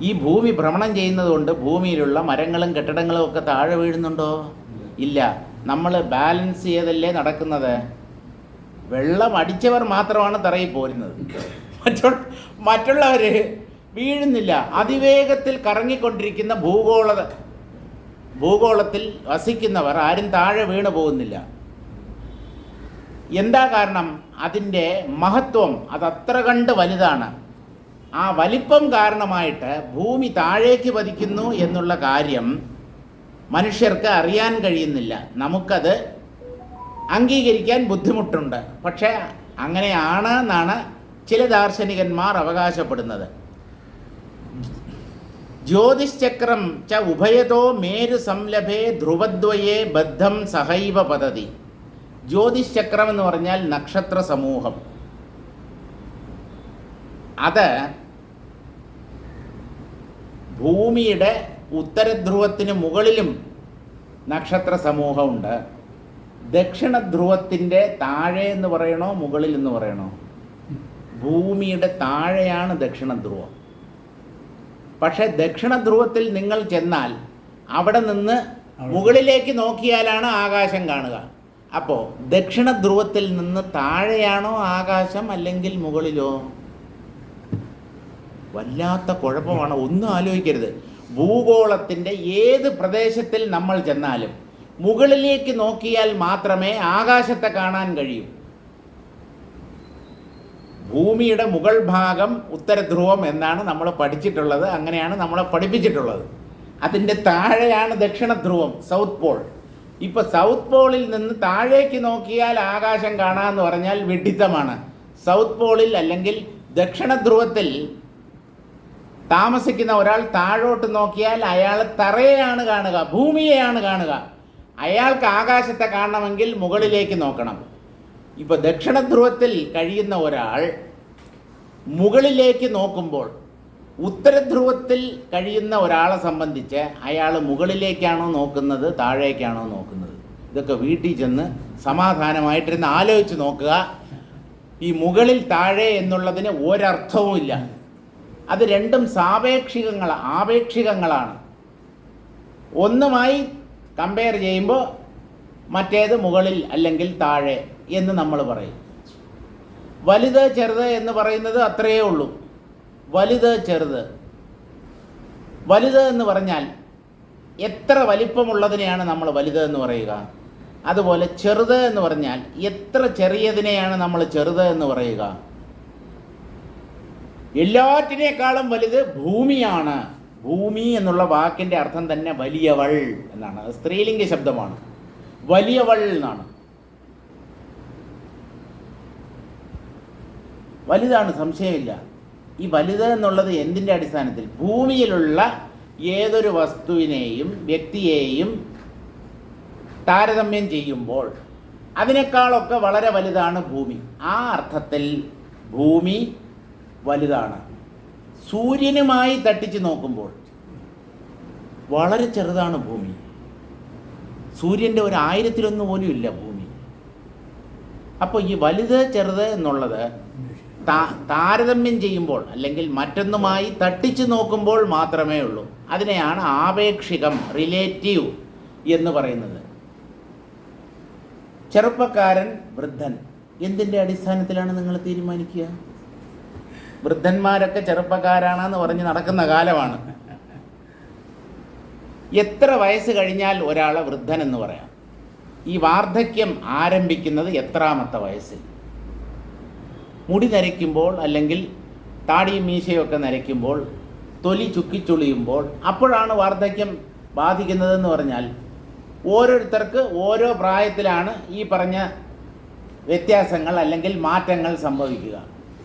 ഈ ഭൂമി ഭ്രമണം ചെയ്യുന്നത് കൊണ്ട് ഭൂമിയിലുള്ള മരങ്ങളും കെട്ടിടങ്ങളും ഒക്കെ താഴെ വീഴുന്നുണ്ടോ? ഇല്ല. നമ്മൾ ബാലൻസ് ചെയ്തല്ലേ നടക്കുന്നത്. വെള്ളം അടിച്ചവർ മാത്രമാണ് തറയിൽ പോരുന്നത്, മറ്റുള്ളവർ വീഴുന്നില്ല. അതിവേഗത്തിൽ കറങ്ങിക്കൊണ്ടിരിക്കുന്ന ഭൂഗോളത്തിൽ വസിക്കുന്നവർ ആരും താഴെ വീണു പോകുന്നില്ല. എന്താ കാരണം? അതിൻ്റെ മഹത്വം അതത്ര കണ്ട് വലുതാണ്. ആ വലിപ്പം കാരണമായിട്ട് ഭൂമി താഴേക്ക് പതിക്കുന്നു എന്നുള്ള കാര്യം മനുഷ്യർക്ക് അറിയാൻ കഴിയുന്നില്ല. നമുക്കത് അംഗീകരിക്കാൻ ബുദ്ധിമുട്ടുണ്ട്. പക്ഷേ അങ്ങനെയാണ് എന്നാണ് ചില ദാർശനികന്മാർ അവകാശപ്പെടുന്നത്. ജ്യോതിശ്ചക്രം ച ഉഭയതോ മേരു സംലഭേ ധ്രുവദ്വയേ ബദ്ധം സഹൈവ പതതി. ജ്യോതിശ്ചക്രം എന്ന് പറഞ്ഞാൽ നക്ഷത്ര സമൂഹം. അത് ഭൂമിയുടെ ഉത്തരധ്രുവത്തിന് മുകളിലും നക്ഷത്ര സമൂഹമുണ്ട്. ദക്ഷിണധ്രുവത്തിൻ്റെ താഴെ എന്ന് പറയണോ മുകളിൽ എന്ന് പറയണോ? ഭൂമിയുടെ താഴെയാണ് ദക്ഷിണധ്രുവം. പക്ഷേ ദക്ഷിണധ്രുവത്തിൽ നിങ്ങൾ ചെന്നാൽ അവിടെ നിന്ന് മുകളിലേക്ക് നോക്കിയാലാണ് ആകാശം കാണുക. അപ്പോൾ ദക്ഷിണധ്രുവത്തിൽ നിന്ന് താഴെയാണോ ആകാശം അല്ലെങ്കിൽ മുകളിലോ? വല്ലാത്ത കുഴപ്പമാണ്. ഒന്നും ആലോചിക്കരുത്. ഭൂഗോളത്തിൻ്റെ ഏത് പ്രദേശത്തിൽ നമ്മൾ ചെന്നാലും മുകളിലേക്ക് നോക്കിയാൽ മാത്രമേ ആകാശത്തെ കാണാൻ കഴിയൂ. ഭൂമിയുടെ മുകൾ ഭാഗം ഉത്തരധ്രുവം എന്നാണ് നമ്മൾ പഠിച്ചിട്ടുള്ളത്, അങ്ങനെയാണ് നമ്മളെ പഠിപ്പിച്ചിട്ടുള്ളത്. അതിൻ്റെ താഴെയാണ് ദക്ഷിണധ്രുവം, സൗത്ത് പോൾ. ഇപ്പോൾ സൗത്ത് പോളിൽ നിന്ന് താഴേക്ക് നോക്കിയാൽ ആകാശം കാണാമെന്ന് പറഞ്ഞാൽ വിഡ്ഢിത്തമാണ്. സൗത്ത് പോളിൽ അല്ലെങ്കിൽ ദക്ഷിണധ്രുവത്തിൽ താമസിക്കുന്ന ഒരാൾ താഴോട്ട് നോക്കിയാൽ അയാൾ തറയെയാണ് കാണുക, ഭൂമിയെയാണ് കാണുക. അയാൾക്ക് ആകാശത്തെ കാണണമെങ്കിൽ മുകളിലേക്ക് നോക്കണം. ഇപ്പോൾ ദക്ഷിണധ്രുവത്തിൽ കഴിയുന്ന ഒരാൾ മുകളിലേക്ക് നോക്കുമ്പോൾ ഉത്തരധ്രുവത്തിൽ കഴിയുന്ന ഒരാളെ സംബന്ധിച്ച് അയാൾ മുകളിലേക്കാണോ നോക്കുന്നത് താഴേക്കാണോ നോക്കുന്നത്? ഇതൊക്കെ വീട്ടിൽ ചെന്ന് സമാധാനമായിട്ടിരുന്ന് ആലോചിച്ച് നോക്കുക. ഈ മുകളിൽ താഴെ എന്നുള്ളതിന് ഒരർത്ഥവുമില്ല. അത് രണ്ടും ആപേക്ഷികങ്ങളാണ്. ഒന്നുമായി കമ്പയർ ചെയ്യുമ്പോൾ മറ്റേത് മുകളിൽ അല്ലെങ്കിൽ താഴെ എന്ന് നമ്മൾ പറയും. വലുത് ചെറുത് എന്ന് പറയുന്നത് അത്രയേ ഉള്ളൂ. വലുത് ചെറുത്. വലുത് എന്ന് പറഞ്ഞാൽ എത്ര വലിപ്പമുള്ളതിനെയാണ് നമ്മൾ വലുത് എന്ന് പറയുക. അതുപോലെ ചെറുത് എന്ന് പറഞ്ഞാൽ എത്ര ചെറിയതിനെയാണ് നമ്മൾ ചെറുത് എന്ന് പറയുക. എല്ലാറ്റിനേക്കാളും വലുത് ഭൂമിയാണ്. ഭൂമി എന്നുള്ള വാക്കിൻ്റെ അർത്ഥം തന്നെ വലിയവൾ എന്നാണ്. അത് സ്ത്രീലിംഗ ശബ്ദമാണ്. വലിയവൾ എന്നാണ്. വലുതാണ്, സംശയമില്ല. ഈ വലുത് എന്നുള്ളത് എന്തിൻ്റെ അടിസ്ഥാനത്തിൽ? ഭൂമിയിലുള്ള ഏതൊരു വസ്തുവിനെയും വ്യക്തിയെയും താരതമ്യം ചെയ്യുമ്പോൾ അതിനേക്കാളൊക്കെ വളരെ വലുതാണ് ഭൂമി. ആ അർത്ഥത്തിൽ ഭൂമി വലുതാണ്. സൂര്യനുമായി തട്ടിച്ച് നോക്കുമ്പോൾ വളരെ ചെറുതാണ് ഭൂമി. സൂര്യൻ്റെ 1/1000 പോലും ഇല്ല ഭൂമി. അപ്പോൾ ഈ വലുത് ചെറുത് എന്നുള്ളത് താരതമ്യം ചെയ്യുമ്പോൾ അല്ലെങ്കിൽ മറ്റൊന്നുമായി തട്ടിച്ച് നോക്കുമ്പോൾ മാത്രമേ ഉള്ളൂ. അതിനെയാണ് ആപേക്ഷികം, റിലേറ്റീവ് എന്ന് പറയുന്നത്. ചെറുപ്പക്കാരൻ, വൃദ്ധൻ, എന്തിൻ്റെ അടിസ്ഥാനത്തിലാണ് നിങ്ങൾ തീരുമാനിക്കുക? വൃദ്ധന്മാരൊക്കെ ചെറുപ്പക്കാരാണെന്ന് പറഞ്ഞ് നടക്കുന്ന കാലമാണ്. എത്ര വയസ്സ് കഴിഞ്ഞാൽ ഒരാളെ വൃദ്ധൻ എന്ന് പറയാം? ഈ വാർദ്ധക്യം ആരംഭിക്കുന്നത് എത്രാമത്തെ വയസ്സിൽ? മുടി നരയ്ക്കുമ്പോൾ, അല്ലെങ്കിൽ താടിയും മീശയൊക്കെ നരയ്ക്കുമ്പോൾ, തൊലി ചുക്കിച്ചുളിയുമ്പോൾ, അപ്പോഴാണ് വാർദ്ധക്യം ബാധിക്കുന്നതെന്ന് പറഞ്ഞാൽ ഓരോരുത്തർക്ക് ഓരോ പ്രായത്തിലാണ് ഈ പറഞ്ഞ വ്യത്യാസങ്ങൾ അല്ലെങ്കിൽ മാറ്റങ്ങൾ സംഭവിക്കുക.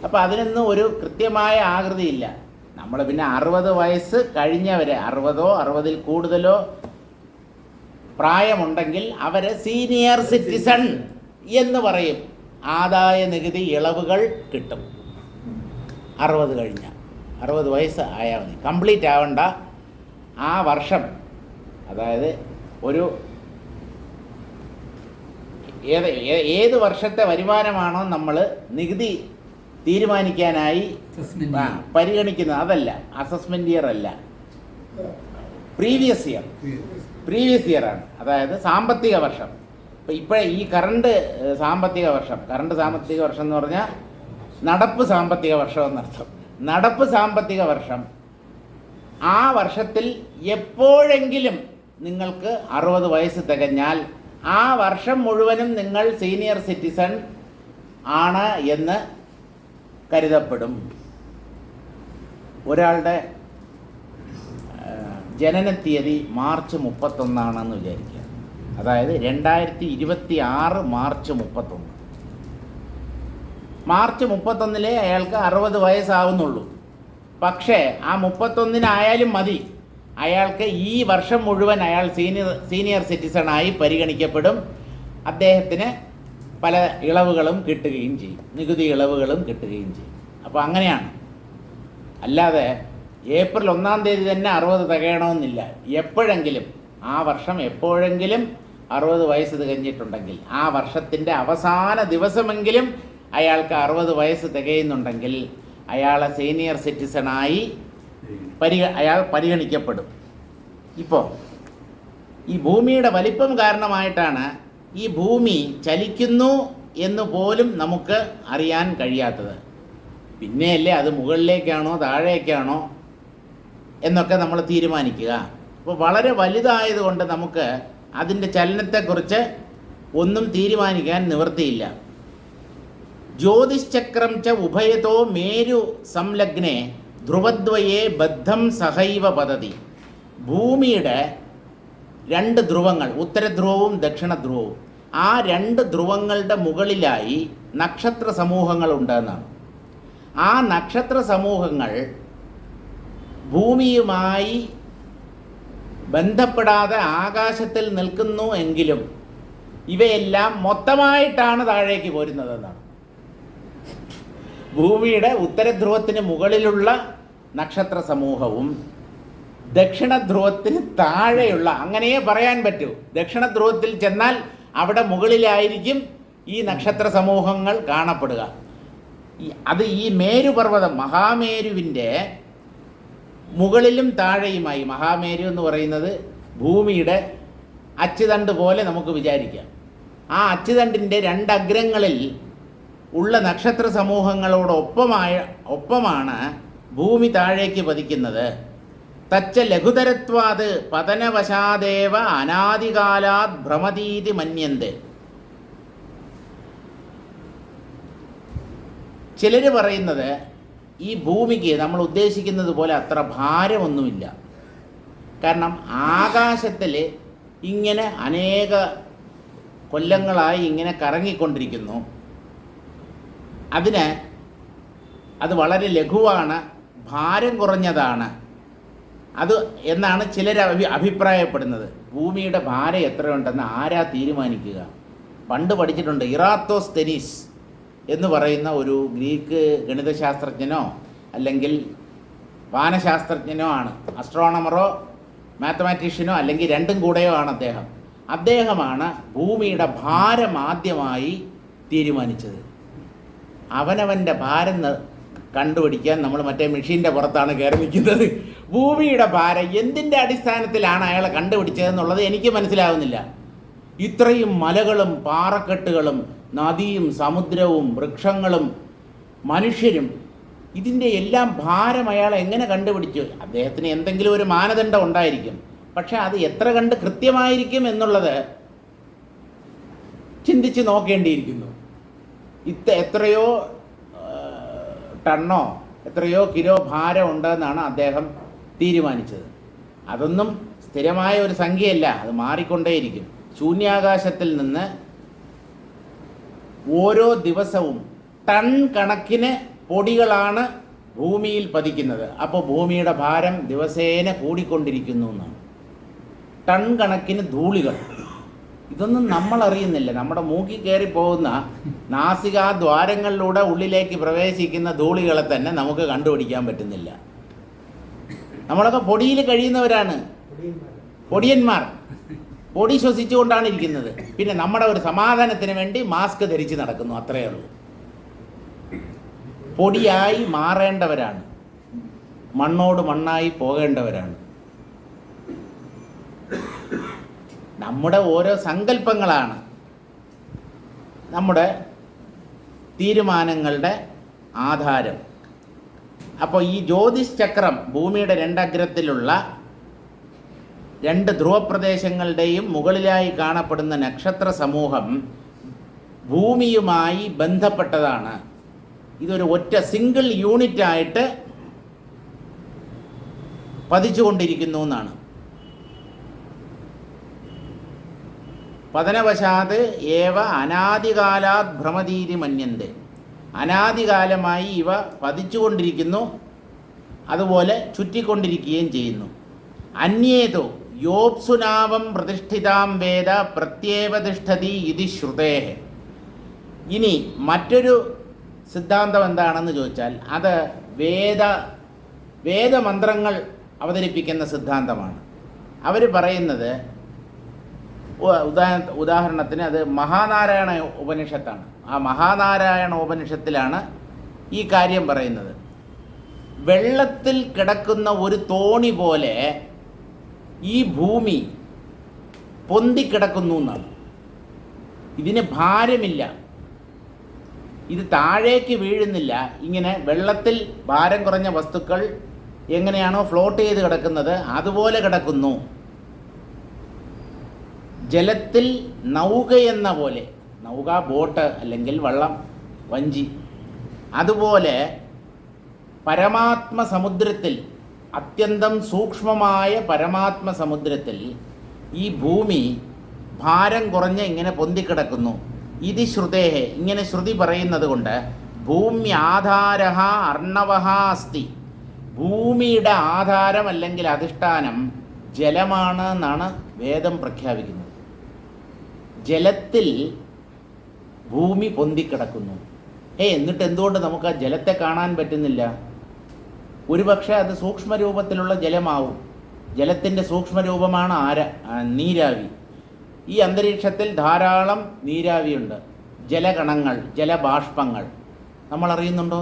അപ്പോൾ അതിനൊന്നും ഒരു കൃത്യമായ ആകൃതിയില്ല. നമ്മൾ പിന്നെ 60 വയസ്സ് കഴിഞ്ഞവരെ, 60ഓ 60ൽ കൂടുതലോ പ്രായമുണ്ടെങ്കിൽ അവരെ സീനിയർ സിറ്റിസൺ എന്ന് പറയും. ആദായ നികുതി ഇളവുകൾ കിട്ടും. 60 കഴിഞ്ഞ, 60 വയസ്സ് ആയാൽ മതി. കംപ്ലീറ്റ് ആവണ്ട. ആ വർഷം, അതായത് ഒരു ഏത് വർഷത്തെ വരുമാനമാണോ നമ്മൾ നികുതി തീരുമാനിക്കാനായി പരിഗണിക്കുന്നത്, അതല്ല, അസസ്മെൻ്റ് ഇയർ അല്ല, പ്രീവിയസ് ഇയർ ആണ്. അതായത് സാമ്പത്തിക വർഷം. ഇപ്പോൾ ഈ കറണ്ട് സാമ്പത്തിക വർഷം എന്ന് പറഞ്ഞാൽ നടപ്പ് സാമ്പത്തിക വർഷം എന്നർത്ഥം. നടപ്പ് സാമ്പത്തിക വർഷം, ആ വർഷത്തിൽ എപ്പോഴെങ്കിലും നിങ്ങൾക്ക് 60 വയസ്സ് തികഞ്ഞാൽ ആ വർഷം മുഴുവനും നിങ്ങൾ സീനിയർ സിറ്റിസൺ ആണ് എന്ന് കരുതപ്പെടും. ഒരാളുടെ ജനനത്തീയതി മാർച്ച് 31 വിചാരിക്കുക. അതായത് 2026 മാർച്ച് 31. മാർച്ച് 31 അയാൾക്ക് 60 വയസ്സാവുന്നുള്ളൂ. പക്ഷേ ആ 31 മതി, അയാൾക്ക് ഈ വർഷം മുഴുവൻ അയാൾ സീനിയർ സിറ്റിസണായി പരിഗണിക്കപ്പെടും. അദ്ദേഹത്തിന് പല ഇളവുകളും കിട്ടുകയും ചെയ്യും, നികുതി ഇളവുകളും കിട്ടുകയും ചെയ്യും. അപ്പോൾ അങ്ങനെയാണ്. അല്ലാതെ ഏപ്രിൽ 1 തീയതി തന്നെ 60 തികയണമെന്നില്ല. എപ്പോഴെങ്കിലും ആ വർഷം എപ്പോഴെങ്കിലും 60 വയസ്സ് തികഞ്ഞിട്ടുണ്ടെങ്കിൽ, ആ വർഷത്തിൻ്റെ അവസാന ദിവസമെങ്കിലും അയാൾക്ക് 60 വയസ്സ് തികയുന്നുണ്ടെങ്കിൽ അയാളെ സീനിയർ സിറ്റിസണായി അയാൾ പരിഗണിക്കപ്പെടും. ഇപ്പോൾ ഈ ഭൂമിയുടെ വലിപ്പം കാരണമായിട്ടാണ് ഈ ഭൂമി ചലിക്കുന്നു എന്ന് പോലും നമുക്ക് അറിയാൻ കഴിയാത്തത്. പിന്നെയല്ലേ അത് മുകളിലേക്കാണോ താഴേക്കാണോ എന്നൊക്കെ നമ്മൾ തീരുമാനിക്കുക. അപ്പോൾ വളരെ വലുതായതുകൊണ്ട് നമുക്ക് അതിൻ്റെ ചലനത്തെക്കുറിച്ച് ഒന്നും തീരുമാനിക്കാൻ നിവൃത്തിയില്ല. ജ്യോതിശ്ചക്രം ച ഉഭയതോ മേരു സംലഗ്നെ ധ്രുവദ്വയേ ബദ്ധം സഹൈവ പതതി. ഭൂമിയുടെ 2 ധ്രുവങ്ങൾ, ഉത്തരധ്രുവവും ദക്ഷിണധ്രുവവും, ആ 2 ധ്രുവങ്ങളുടെ മുകളിലായി നക്ഷത്ര സമൂഹങ്ങളുണ്ടെന്നാണ്. ആ നക്ഷത്ര സമൂഹങ്ങൾ ഭൂമിയുമായി ബന്ധപ്പെടാതെ ആകാശത്തിൽ നിൽക്കുന്നു എങ്കിലും ഇവയെല്ലാം മൊത്തമായിട്ടാണ് താഴേക്ക് പോരുന്നതെന്നാണ്. ഭൂമിയുടെ ഉത്തരധ്രുവത്തിന് മുകളിലുള്ള നക്ഷത്ര സമൂഹവും ദക്ഷിണധ്രുവത്തിന് താഴെയുള്ള, അങ്ങനെയേ പറയാൻ പറ്റൂ. ദക്ഷിണധ്രുവത്തിൽ ചെന്നാൽ അവിടെ മുകളിലായിരിക്കും ഈ നക്ഷത്ര സമൂഹങ്ങൾ കാണപ്പെടുക. അത് ഈ മേരുപർവ്വതം, മഹാമേരുവിൻ്റെ മുകളിലും താഴെയുമായി, മഹാമേരു എന്ന് പറയുന്നത് ഭൂമിയുടെ അച്ചുതണ്ട് പോലെ നമുക്ക് വിചാരിക്കാം. ആ അച്ചുതണ്ടിൻ്റെ 2 അഗ്രങ്ങളിൽ ഉള്ള നക്ഷത്ര സമൂഹങ്ങളോടൊപ്പമാണ് ഭൂമി താഴേക്ക് പതിക്കുന്നത്. തച്ച ലഘുതരത്വാത് പതനവശാദേവ അനാദികാലാത് ഭ്രമതീതി മന്യന്തെ. ചിലർ പറയുന്നത് ഈ ഭൂമിക്ക് നമ്മൾ ഉദ്ദേശിക്കുന്നത് പോലെ അത്ര ഭാരമൊന്നുമില്ല. കാരണം ആകാശത്തിൽ ഇങ്ങനെ അനേക കൊല്ലങ്ങളായി ഇങ്ങനെ കറങ്ങിക്കൊണ്ടിരിക്കുന്നു. അത് വളരെ ലഘുവാണ്, ഭാരം കുറഞ്ഞതാണ് അത് എന്നാണ് ചിലർ അഭിപ്രായപ്പെടുന്നത്. ഭൂമിയുടെ ഭാരം എത്രയുണ്ടെന്ന് ആരാ തീരുമാനിക്കുക? പണ്ട് പഠിച്ചിട്ടുണ്ട്. ഇറാത്തോസ്തെനീസ് എന്ന് പറയുന്ന ഒരു ഗ്രീക്ക് ഗണിതശാസ്ത്രജ്ഞനോ അല്ലെങ്കിൽ വാനശാസ്ത്രജ്ഞനോ ആണ്. അസ്ട്രോണമറോ മാത്തമാറ്റീഷ്യനോ അല്ലെങ്കിൽ രണ്ടും കൂടെയോ ആണ് അദ്ദേഹമാണ് ഭൂമിയുടെ ഭാരം ആദ്യമായി തീരുമാനിച്ചത്. അവനവൻ്റെ ഭാരം കണ്ടുപിടിക്കാൻ നമ്മൾ മറ്റേ മെഷീൻ്റെ പുറത്താണ് കയറി നിൽക്കുന്നത്. ഭൂമിയുടെ ഭാരം എന്തിൻ്റെ അടിസ്ഥാനത്തിലാണ് അയാളെ കണ്ടുപിടിച്ചതെന്നുള്ളത് എനിക്ക് മനസ്സിലാവുന്നില്ല. ഇത്രയും മലകളും പാറക്കെട്ടുകളും നദിയും സമുദ്രവും വൃക്ഷങ്ങളും മനുഷ്യരും, ഇതിൻ്റെ എല്ലാം ഭാരം അയാൾ എങ്ങനെ കണ്ടുപിടിച്ചു? അദ്ദേഹത്തിന് എന്തെങ്കിലും ഒരു മാനദണ്ഡം ഉണ്ടായിരിക്കും. പക്ഷെ അത് എത്ര കണ്ട് കൃത്യമായിരിക്കും എന്നുള്ളത് ചിന്തിച്ച് നോക്കേണ്ടിയിരിക്കുന്നു. എത്രയോ ടണ്ണോ എത്രയോ കിലോ ഭാരം ഉണ്ടെന്നാണ് അദ്ദേഹം തീരുമാനിച്ചത്. അതൊന്നും സ്ഥിരമായ ഒരു സംഖ്യയല്ല, അത് മാറിക്കൊണ്ടേയിരിക്കും. ശൂന്യാകാശത്തിൽ നിന്ന് ഓരോ ദിവസവും ടൺ കണക്കിന് പൊടികളാണ് ഭൂമിയിൽ പതിക്കുന്നത്. അപ്പോൾ ഭൂമിയുടെ ഭാരം ദിവസേന കൂടിക്കൊണ്ടിരിക്കുന്നു എന്നാണ്. ടൺ കണക്കിന് ധൂളികൾ. ഇതൊന്നും നമ്മൾ അറിയുന്നില്ല. നമ്മുടെ മൂക്കിൽ കയറി പോകുന്ന നാസികാദ്വാരങ്ങളിലൂടെ ഉള്ളിലേക്ക് പ്രവേശിക്കുന്ന ധൂളികളെ തന്നെ നമുക്ക് കണ്ടുപിടിക്കാൻ പറ്റുന്നില്ല. നമ്മളൊക്കെ പൊടിയിൽ കഴിയുന്നവരാണ്, പൊടിയന്മാർ. പൊടി ശ്വസിച്ചുകൊണ്ടാണ് ഇരിക്കുന്നത്. പിന്നെ നമ്മുടെ ഒരു സമാധാനത്തിന് വേണ്ടി മാസ്ക് ധരിച്ച് നടക്കുന്നു, അത്രയേ ഉള്ളൂ. പൊടിയായി മാറേണ്ടവരാണ്, മണ്ണോട് മണ്ണായി പോകേണ്ടവരാണ്. നമ്മുടെ ഓരോ സങ്കല്പങ്ങളാണ് നമ്മുടെ തീരുമാനങ്ങളുടെ ആധാരം. അപ്പോൾ ഈ ജ്യോതിഷ് ചക്രം ഭൂമിയുടെ രണ്ടഗ്രത്തിലുള്ള രണ്ട് ധ്രുവപ്രദേശങ്ങളുടെയും മുകളിലായി കാണപ്പെടുന്ന നക്ഷത്ര സമൂഹം ഭൂമിയുമായി ബന്ധപ്പെട്ടതാണ്. ഇതൊരു ഒറ്റ സിംഗിൾ യൂണിറ്റായിട്ട് പതിച്ചുകൊണ്ടിരിക്കുന്നു എന്നാണ്. പതനവശാത് ഏവ അനാദികാലാത് ഭ്രമതീരി മന്യന്തെ. അനാദികാലമായി ഇവ പതിച്ചുകൊണ്ടിരിക്കുന്നു, അതുപോലെ ചുറ്റിക്കൊണ്ടിരിക്കുകയും ചെയ്യുന്നു. അന്യേതോ യോപ്സുനാവം പ്രതിഷ്ഠിതാം വേദ പ്രത്യേവ തിഷ്ഠതി ഇതി ശ്രുതേഹ. ഇനി മറ്റൊരു സിദ്ധാന്തം എന്താണെന്ന് ചോദിച്ചാൽ അത് വേദമന്ത്രങ്ങൾ അവതരിപ്പിക്കുന്ന സിദ്ധാന്തമാണ്. അവർ പറയുന്നത്, ഉദാഹരണത്തിന് അത് മഹാനാരായണ ഉപനിഷത്താണ്. ആ മഹാനാരായണ ഉപനിഷത്തിലാണ് ഈ കാര്യം പറയുന്നത്. വെള്ളത്തിൽ കിടക്കുന്ന ഒരു തോണി പോലെ ഈ ഭൂമി പൊന്തിക്കിടക്കുന്നു എന്നാണ്. ഇതിന് ഭാരമില്ല, ഇത് താഴേക്ക് വീഴുന്നില്ല. ഇങ്ങനെ വെള്ളത്തിൽ ഭാരം കുറഞ്ഞ വസ്തുക്കൾ എങ്ങനെയാണോ ഫ്ലോട്ട് ചെയ്ത് കിടക്കുന്നത് അതുപോലെ കിടക്കുന്നു. ജലത്തിൽ നൗകയെന്ന പോലെ, നൗക ബോട്ട് അല്ലെങ്കിൽ വള്ളം, വഞ്ചി, അതുപോലെ പരമാത്മ സമുദ്രത്തിൽ, അത്യന്തം സൂക്ഷ്മമായ പരമാത്മ സമുദ്രത്തിൽ ഈ ഭൂമി ഭാരം കുറഞ്ഞ് ഇങ്ങനെ പൊന്തിക്കിടക്കുന്നു. ഇതി ശ്രുതേഹ, ഇങ്ങനെ ശ്രുതി പറയുന്നത് കൊണ്ട് ഭൂമ്യാധാരഃ അർണവഃ അസ്തി. ഭൂമിയുടെ ആധാരം അല്ലെങ്കിൽ അധിഷ്ഠാനം ജലമാണ് എന്നാണ് വേദം പ്രഖ്യാപിക്കുന്നത്. ജലത്തിൽ ഭൂമി പൊന്തിക്കിടക്കുന്നു. എന്നിട്ട് എന്തുകൊണ്ട് നമുക്ക് ആ ജലത്തെ കാണാൻ പറ്റുന്നില്ല? ഒരുപക്ഷെ അത് സൂക്ഷ്മരൂപത്തിലുള്ള ജലമാവും. ജലത്തിൻ്റെ സൂക്ഷ്മരൂപമാണ് നീരാവി. ഈ അന്തരീക്ഷത്തിൽ ധാരാളം നീരാവിയുണ്ട്, ജലകണങ്ങൾ, ജലബാഷ്പങ്ങൾ. നമ്മൾ അറിയുന്നുണ്ടോ?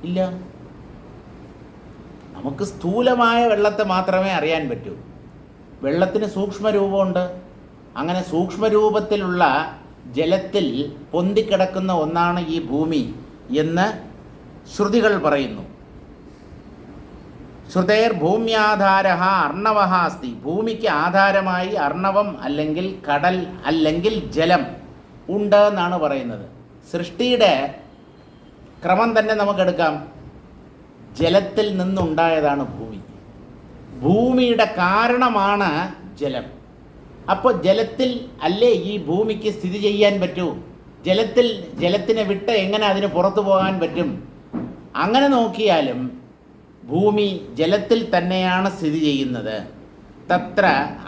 ഇല്ല. നമുക്ക് സ്ഥൂലമായ വെള്ളത്തെ മാത്രമേ അറിയാൻ പറ്റൂ. വെള്ളത്തിന് സൂക്ഷ്മരൂപമുണ്ട്. അങ്ങനെ സൂക്ഷ്മരൂപത്തിലുള്ള ജലത്തിൽ പൊന്തിക്കിടക്കുന്ന ഒന്നാണ് ഈ ഭൂമി എന്ന് ശ്രുതികൾ പറയുന്നു. ശ്രുതേർ ഭൂമ്യാധാരഃ അർണവഃ അസ്തി. ഭൂമിക്ക് ആധാരമായി അർണവം അല്ലെങ്കിൽ കടൽ അല്ലെങ്കിൽ ജലം ഉണ്ട് എന്നാണ് പറയുന്നത്. സൃഷ്ടിയുടെ ക്രമം തന്നെ നമുക്കെടുക്കാം. ജലത്തിൽ നിന്നുണ്ടായതാണ് ഭൂമി. ഭൂമിയുടെ കാരണമാണ് ജലം. അപ്പോൾ ജലത്തിൽ അല്ലേ ഈ ഭൂമിക്ക് സ്ഥിതി ചെയ്യാൻ പറ്റൂ? ജലത്തിനെ വിട്ട് എങ്ങനെ അതിന് പുറത്തു പോകാൻ പറ്റും? അങ്ങനെ നോക്കിയാലും ഭൂമി ജലത്തിൽ തന്നെയാണ് സ്ഥിതി ചെയ്യുന്നത്. തത്ര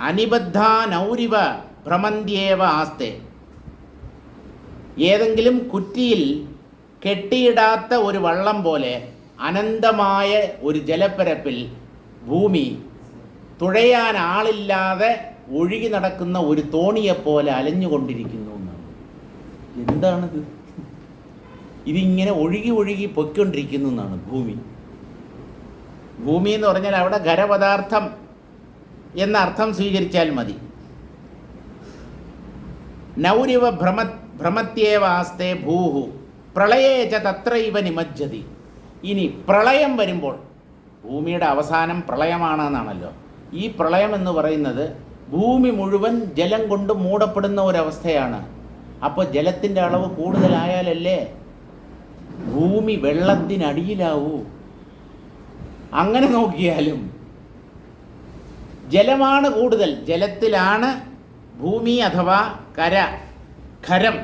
അനിബദ്ധ നൗരിവ ഭ്രമന്ത്യേവ ആസ്തെ. ഏതെങ്കിലും കുറ്റിയിൽ കെട്ടിയിടാത്ത ഒരു വള്ളം പോലെ അനന്തമായ ഒരു ജലപ്പരപ്പിൽ ഭൂമി തുഴയാൻ ആളില്ലാതെ ഒഴുകി നടക്കുന്ന ഒരു തോണിയെപ്പോലെ അലഞ്ഞുകൊണ്ടിരിക്കുന്നു എന്നാണ്. എന്താണിത്? ഇതിങ്ങനെ ഒഴുകി ഒഴുകി പൊയ്ക്കൊണ്ടിരിക്കുന്നു എന്നാണ് ഭൂമി. ഭൂമി എന്ന് പറഞ്ഞാൽ അവിടെ ഖരപദാർത്ഥം എന്ന അർത്ഥം സ്വീകരിച്ചാൽ മതി. നൗരിവ ഭ്രമത്യേവാസ്തേ ഭൂഹു പ്രളയേച തത്രൈവ നിമജ്ജതി. ഇനി പ്രളയം വരുമ്പോൾ, ഭൂമിയുടെ അവസാനം പ്രളയമാണെന്നാണല്ലോ. ഈ പ്രളയം എന്ന് പറയുന്നത് ഭൂമി മുഴുവൻ ജലം കൊണ്ട് മൂടപ്പെടുന്ന ഒരവസ്ഥയാണ്. അപ്പോൾ ജലത്തിൻ്റെ അളവ് കൂടുതലായാലല്ലേ ഭൂമി വെള്ളത്തിനടിയിലാവൂ. അങ്ങനെ നോക്കിയാലും ജലമാണ് കൂടുതൽ. ജലത്തിലാണ് ഭൂമി അഥവാ ഖരം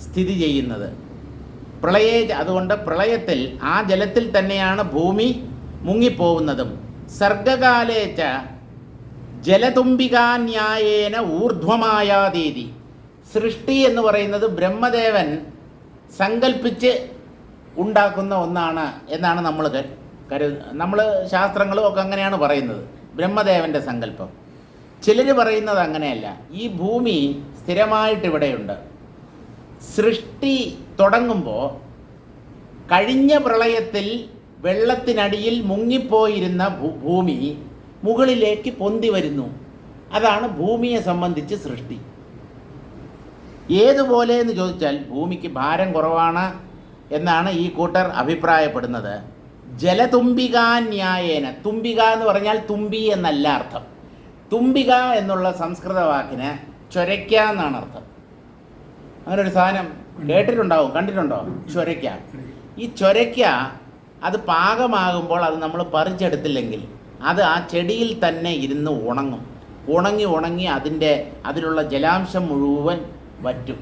സ്ഥിതി ചെയ്യുന്നത്. അതുകൊണ്ട് പ്രളയത്തിൽ ആ ജലത്തിൽ തന്നെയാണ് ഭൂമി മുങ്ങിപ്പോകുന്നതും. സർഗകാലേച്ച ജലതുംബികാന്യായേന ഊർധ്വമായാതീതി. സൃഷ്ടി എന്ന് പറയുന്നത് ബ്രഹ്മദേവൻ സങ്കല്പിച്ച് ഉണ്ടാക്കുന്ന ഒന്നാണ് എന്നാണ് നമ്മൾ ശാസ്ത്രങ്ങളും ഒക്കെ അങ്ങനെയാണ് പറയുന്നത്, ബ്രഹ്മദേവൻ്റെ സങ്കല്പം. ചിലർ പറയുന്നത് അങ്ങനെയല്ല. ഈ ഭൂമി സ്ഥിരമായിട്ടിവിടെയുണ്ട്. സൃഷ്ടി തുടങ്ങുമ്പോൾ കഴിഞ്ഞ പ്രളയത്തിൽ വെള്ളത്തിനടിയിൽ മുങ്ങിപ്പോയിരുന്ന ഭൂമി മുകളിലേക്ക് പൊന്തി വരുന്നു. അതാണ് ഭൂമിയെ സംബന്ധിച്ച് സൃഷ്ടി. ഏതുപോലെ എന്ന് ചോദിച്ചാൽ ഭൂമിക്ക് ഭാരം കുറവാണ് എന്നാണ് ഈ കൂട്ടർ അഭിപ്രായപ്പെടുന്നത്. ജലതുംബികാന്യായേന. തുമ്പിക എന്ന് പറഞ്ഞാൽ തുമ്പി എന്നല്ല അർത്ഥം. തുമ്പിക എന്നുള്ള സംസ്കൃത വാക്കിന് ചൊരയ്ക്ക എന്നാണ് അർത്ഥം. അങ്ങനെ ഒരു സാധനം കേട്ടിട്ടുണ്ടാവും, കണ്ടിട്ടുണ്ടോ? ചൊരയ്ക്ക. ഈ ചൊരയ്ക്ക അത് പാകമാകുമ്പോൾ അത് നമ്മൾ പറിച്ചെടുത്തില്ലെങ്കിൽ അത് ആ ചെടിയിൽ തന്നെ ഇരുന്ന് ഉണങ്ങി അതിലുള്ള ജലാംശം മുഴുവൻ വറ്റും.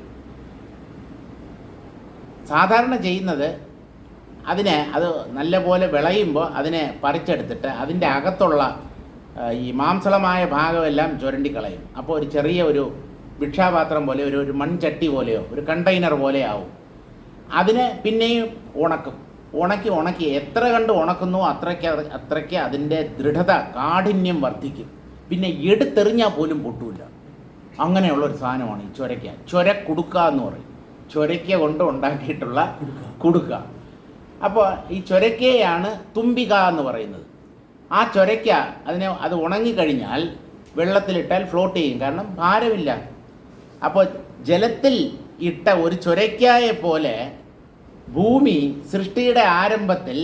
സാധാരണ ചെയ്യുന്നത് അത് നല്ലപോലെ വിളയുമ്പോൾ അതിനെ പറിച്ചെടുത്തിട്ട് അതിൻ്റെ അകത്തുള്ള ഈ മാംസളമായ ഭാഗമെല്ലാം ചുരണ്ടിക്കളയും. അപ്പോൾ ഒരു ചെറിയ ഒരു ഭിക്ഷാപാത്രം പോലെ, ഒരു മൺചട്ടി പോലെയോ ഒരു കണ്ടെയ്നർ പോലെ ആവും. അതിനെ പിന്നെയും ഉണക്കി എത്ര കണ്ട് ഉണക്കുന്നു അത്രയ്ക്ക് അതിൻ്റെ ദൃഢത, കാഠിന്യം വർദ്ധിക്കും. പിന്നെ എടുത്തെറിഞ്ഞാൽ പോലും പൊട്ടൂല. അങ്ങനെയുള്ളൊരു സാധനമാണ് ഈ ചൊരയ്ക്ക. ചൊരക്കുടുക്ക എന്ന് പറയും. ചൊരയ്ക്ക കൊണ്ട് ഉണ്ടാക്കിയിട്ടുള്ള കുടുക്ക. അപ്പോൾ ഈ ചൊരയ്ക്കയാണ് തുമ്പിക എന്ന് പറയുന്നത്. ആ ചൊരയ്ക്ക അത് ഉണങ്ങിക്കഴിഞ്ഞാൽ വെള്ളത്തിലിട്ടാൽ ഫ്ലോട്ട് ചെയ്യും, കാരണം ഭാരമില്ല. അപ്പോൾ ജലത്തിൽ ഇട്ട ഒരു ചൊരയ്ക്കായെ പോലെ ഭൂമി സൃഷ്ടിയുടെ ആരംഭത്തിൽ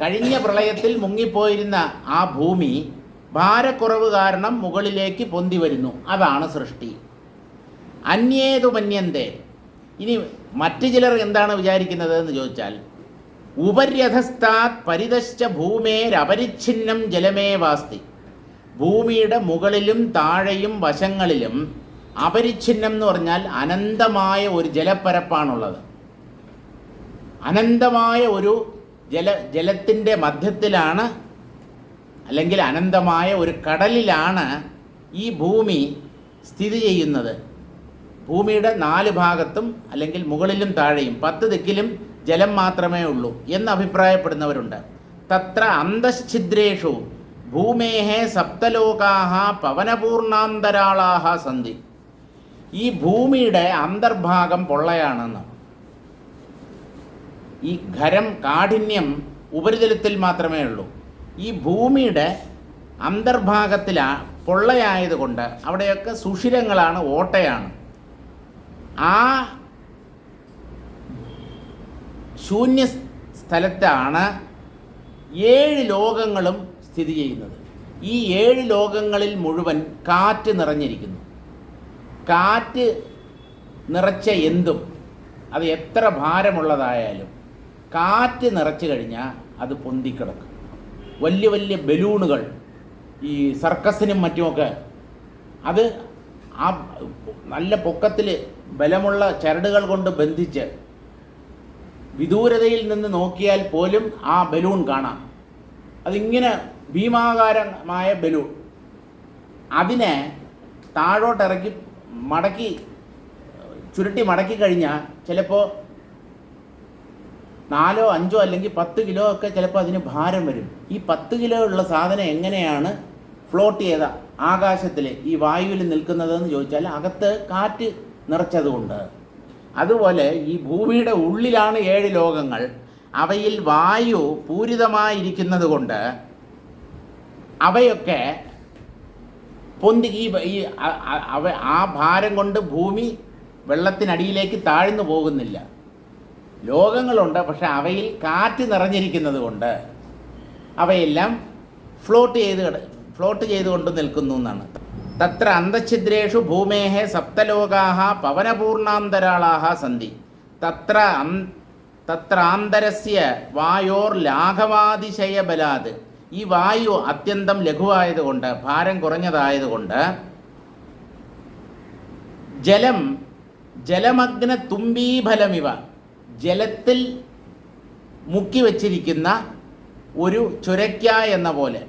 കഴിഞ്ഞ പ്രളയത്തിൽ മുങ്ങിപ്പോയിരുന്ന ആ ഭൂമി ഭാരക്കുറവ് കാരണം മുകളിലേക്ക് പൊന്തി വരുന്നു. അതാണ് സൃഷ്ടി. അന്യേതു മന്യന്തേ. ഇനി മറ്റു ചിലർ എന്താണ് വിചാരിക്കുന്നത് എന്ന് ചോദിച്ചാൽ, ഉപര്യധസ്താത് പരിതശ്ച ഭൂമേരപരിച്ഛിന്നം ജലമേ വാസ്തി. ഭൂമിയുടെ മുകളിലും താഴെയും വശങ്ങളിലും അപരിച്ഛിന്നം എന്ന് പറഞ്ഞാൽ അനന്തമായ ഒരു ജലപ്പരപ്പാണുള്ളത്. അനന്തമായ ഒരു ജലത്തിൻ്റെ മധ്യത്തിലാണ്, അല്ലെങ്കിൽ അനന്തമായ ഒരു കടലിലാണ് ഈ ഭൂമി സ്ഥിതി ചെയ്യുന്നത്. ഭൂമിയുടെ 4 ഭാഗത്തും അല്ലെങ്കിൽ മുകളിലും താഴെയും 10 ദിക്കിലും ജലം മാത്രമേ ഉള്ളൂ എന്ന് അഭിപ്രായപ്പെടുന്നവരുണ്ട്. തത്ര അന്തശ്ഛിദ്രേഷു ഭൂമേഹേ സപ്തലോകാഹ പവനപൂർണാന്തരാളാഹ സന്തി. ഈ ഭൂമിയുടെ അന്തർഭാഗം പൊള്ളയാണെന്ന്. ഈ കാഠിന്യം ഉപരിതലത്തിൽ മാത്രമേ ഉള്ളൂ. ഈ ഭൂമിയുടെ പൊള്ളയായതുകൊണ്ട് അവിടെയൊക്കെ സുഷിരങ്ങളാണ്, ഓട്ടയാണ്. ആ ശൂന്യ സ്ഥലത്താണ് 7 ലോകങ്ങളും സ്ഥിതി ചെയ്യുന്നത്. ഈ 7 ലോകങ്ങളിൽ മുഴുവൻ കാറ്റ് നിറഞ്ഞിരിക്കുന്നു. കാറ്റ് നിറച്ച എന്തും, അത് എത്ര ഭാരമുള്ളതായാലും കാറ്റ് നിറച്ചു കഴിഞ്ഞാൽ അത് പൊന്തിക്കിടക്കും. വലിയ വലിയ ബലൂണുകൾ ഈ സർക്കസിനും മറ്റുമൊക്കെ അത് ആ നല്ല പൊക്കത്തിൽ ബലമുള്ള ചരടുകൾ കൊണ്ട് ബന്ധിച്ച് വിദൂരതയിൽ നിന്ന് നോക്കിയാൽ പോലും ആ ബലൂൺ കാണാം. അതിങ്ങനെ ഭീമാകാരമായ ബലൂൺ. അതിനെ താഴോട്ടിറക്കി മടക്കി ചുരുട്ടി മടക്കി കഴിഞ്ഞാൽ ചിലപ്പോൾ 4, 5 അല്ലെങ്കിൽ 10 കിലോ ഒക്കെ ചിലപ്പോൾ അതിന് ഭാരം വരും. ഈ 10 കിലോ ഉള്ള സാധനം എങ്ങനെയാണ് ഫ്ലോട്ട് ചെയ്ത ആകാശത്തിൽ ഈ വായുവിൽ നിൽക്കുന്നതെന്ന് ചോദിച്ചാൽ അകത്ത് കാറ്റ് നിറച്ചതുകൊണ്ട്. അതുപോലെ ഈ ഭൂമിയുടെ ഉള്ളിലാണ് 7 ലോകങ്ങൾ. അവയിൽ വായു പൂരിതമായിരിക്കുന്നത് കൊണ്ട് അവയൊക്കെ പൊന്തി ആ ഭാരം കൊണ്ട് ഭൂമി വെള്ളത്തിനടിയിലേക്ക് താഴ്ന്നു പോകുന്നില്ല. ലോകങ്ങളുണ്ട്, പക്ഷെ അവയിൽ കാറ്റ് നിറഞ്ഞിരിക്കുന്നത് കൊണ്ട് അവയെല്ലാം ഫ്ലോട്ട് ചെയ്തുകൊണ്ട് നിൽക്കുന്നു എന്നാണ്. തത്ര അന്തഛിദ്രേഷു ഭൂമേഹ സപ്തലോകാഹ പവനപൂർണാന്തരാളാഹ സന്തി തത്രാന്തരസ്യ വായോർ ലാഘവാതിശയബലാത്. ഈ വായു അത്യന്തം ലഘുവായതുകൊണ്ട്, ഭാരം കുറഞ്ഞതായതുകൊണ്ട് ജലമഗ്ന തുമ്പീഫലമിവ, ജലത്തിൽ മുക്കി വച്ചിരിക്കുന്ന ഒരു ചുരയ്ക്ക എന്ന പോലെ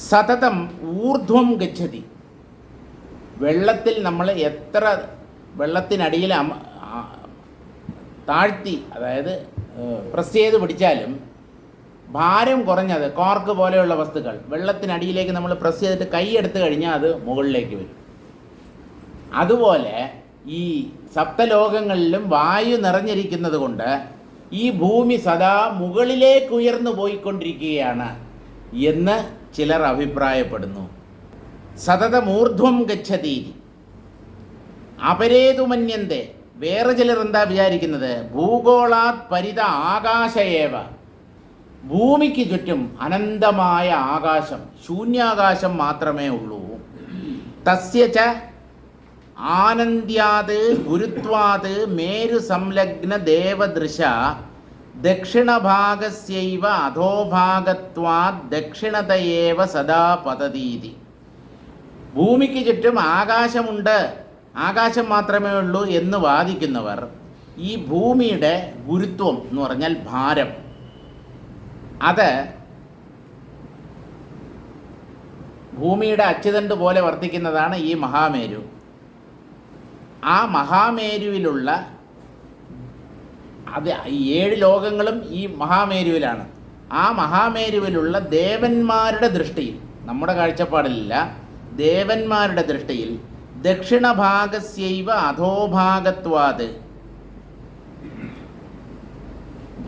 സതതം ഊർധ്വം ഗച്ഛതി. വെള്ളത്തിൽ നമ്മൾ എത്ര വെള്ളത്തിനടിയിൽ താഴ്ത്തി, അതായത് പ്രസ് ചെയ്ത് പിടിച്ചാലും ഭാരം കുറഞ്ഞത് കോർക്ക് പോലെയുള്ള വസ്തുക്കൾ വെള്ളത്തിനടിയിലേക്ക് നമ്മൾ പ്രസ് ചെയ്തിട്ട് കൈ എടുത്തു കഴിഞ്ഞാൽ അത് മുകളിലേക്ക് വരും. അതുപോലെ ഈ സപ്തലോകങ്ങളിലും വായു നിറഞ്ഞിരിക്കുന്നത് കൊണ്ട് ഈ ഭൂമി സദാ മുകളിലേക്ക് ഉയർന്നു പോയിക്കൊണ്ടിരിക്കുകയാണ് എന്ന് ചിലർ അഭിപ്രായപ്പെടുന്നു. സതതമൂർധ്വം ഗച്ഛതീതി അപരേതുമന്യന്തെ. വേറെ ചിലർ എന്താ വിചാരിക്കുന്നത്? ഭൂഗോളാത് പരിത ആകാശയേവ, ഭൂമിക്ക് ചുറ്റും അനന്തമായ ആകാശം, ശൂന്യാകാശം മാത്രമേ ഉള്ളൂ. തസ്യച ആനന്ദ്യാത് ഗുരുത്വാത് മേരു സംലഗ്ന ദേവദൃശ ദക്ഷിണഭാഗസ്യൈവ അധോഭാഗത്വാത് ദക്ഷിണതയേവ സദാ പതതീതി. ഭൂമിക്ക് ചുറ്റും ആകാശമുണ്ട്, ആകാശം മാത്രമേ ഉള്ളൂ എന്ന് വാദിക്കുന്നവർ ഈ ഭൂമിയുടെ ഗുരുത്വം എന്ന് പറഞ്ഞാൽ ഭാരം, അത് ഭൂമിയുടെ അച്ചുതണ്ട് പോലെ വർത്തിക്കുന്നതാണ് ഈ മഹാമേരു. ആ മഹാമേരുവിലുള്ള അത് ഈ 7 ലോകങ്ങളും ഈ മഹാമേരുവിലാണ്. ആ മഹാമേരുവിലുള്ള ദേവന്മാരുടെ ദൃഷ്ടിയിൽ, നമ്മുടെ കാഴ്ചപ്പാടിലില്ല, ദേവന്മാരുടെ ദൃഷ്ടിയിൽ ദക്ഷിണഭാഗസ്യൈവ അധോഭാഗത്വാത്,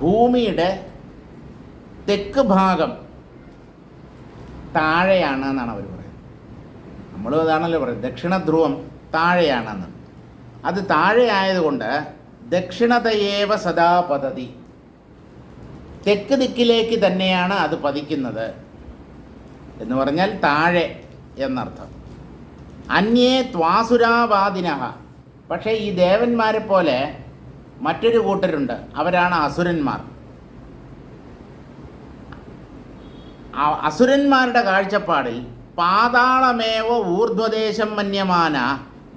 ഭൂമിയുടെ തെക്ക് ഭാഗം താഴെയാണ് എന്നാണ് അവർ പറയുന്നത്. നമ്മളും അതാണല്ലോ പറയുന്നത്, ദക്ഷിണ ധ്രുവം താഴെയാണെന്ന്. അത് താഴെ ആയതുകൊണ്ട് ദക്ഷിണതയേവ സദാ പതതി, തെക്ക് ദിക്കിലേക്ക് തന്നെയാണ് അത് പതിക്കുന്നത് എന്ന് പറഞ്ഞാൽ താഴെ എന്നർത്ഥം. അന്യേ ത്വാസുരാവാദിനഃ, പക്ഷേ ഈ ദേവന്മാരെ പോലെ മറ്റൊരു കൂട്ടരുണ്ട്, അവരാണ് അസുരന്മാർ. അസുരന്മാരുടെ കാഴ്ചപ്പാടിൽ പാതാളമേവ ഊർധ്വദേശം മന്യമാന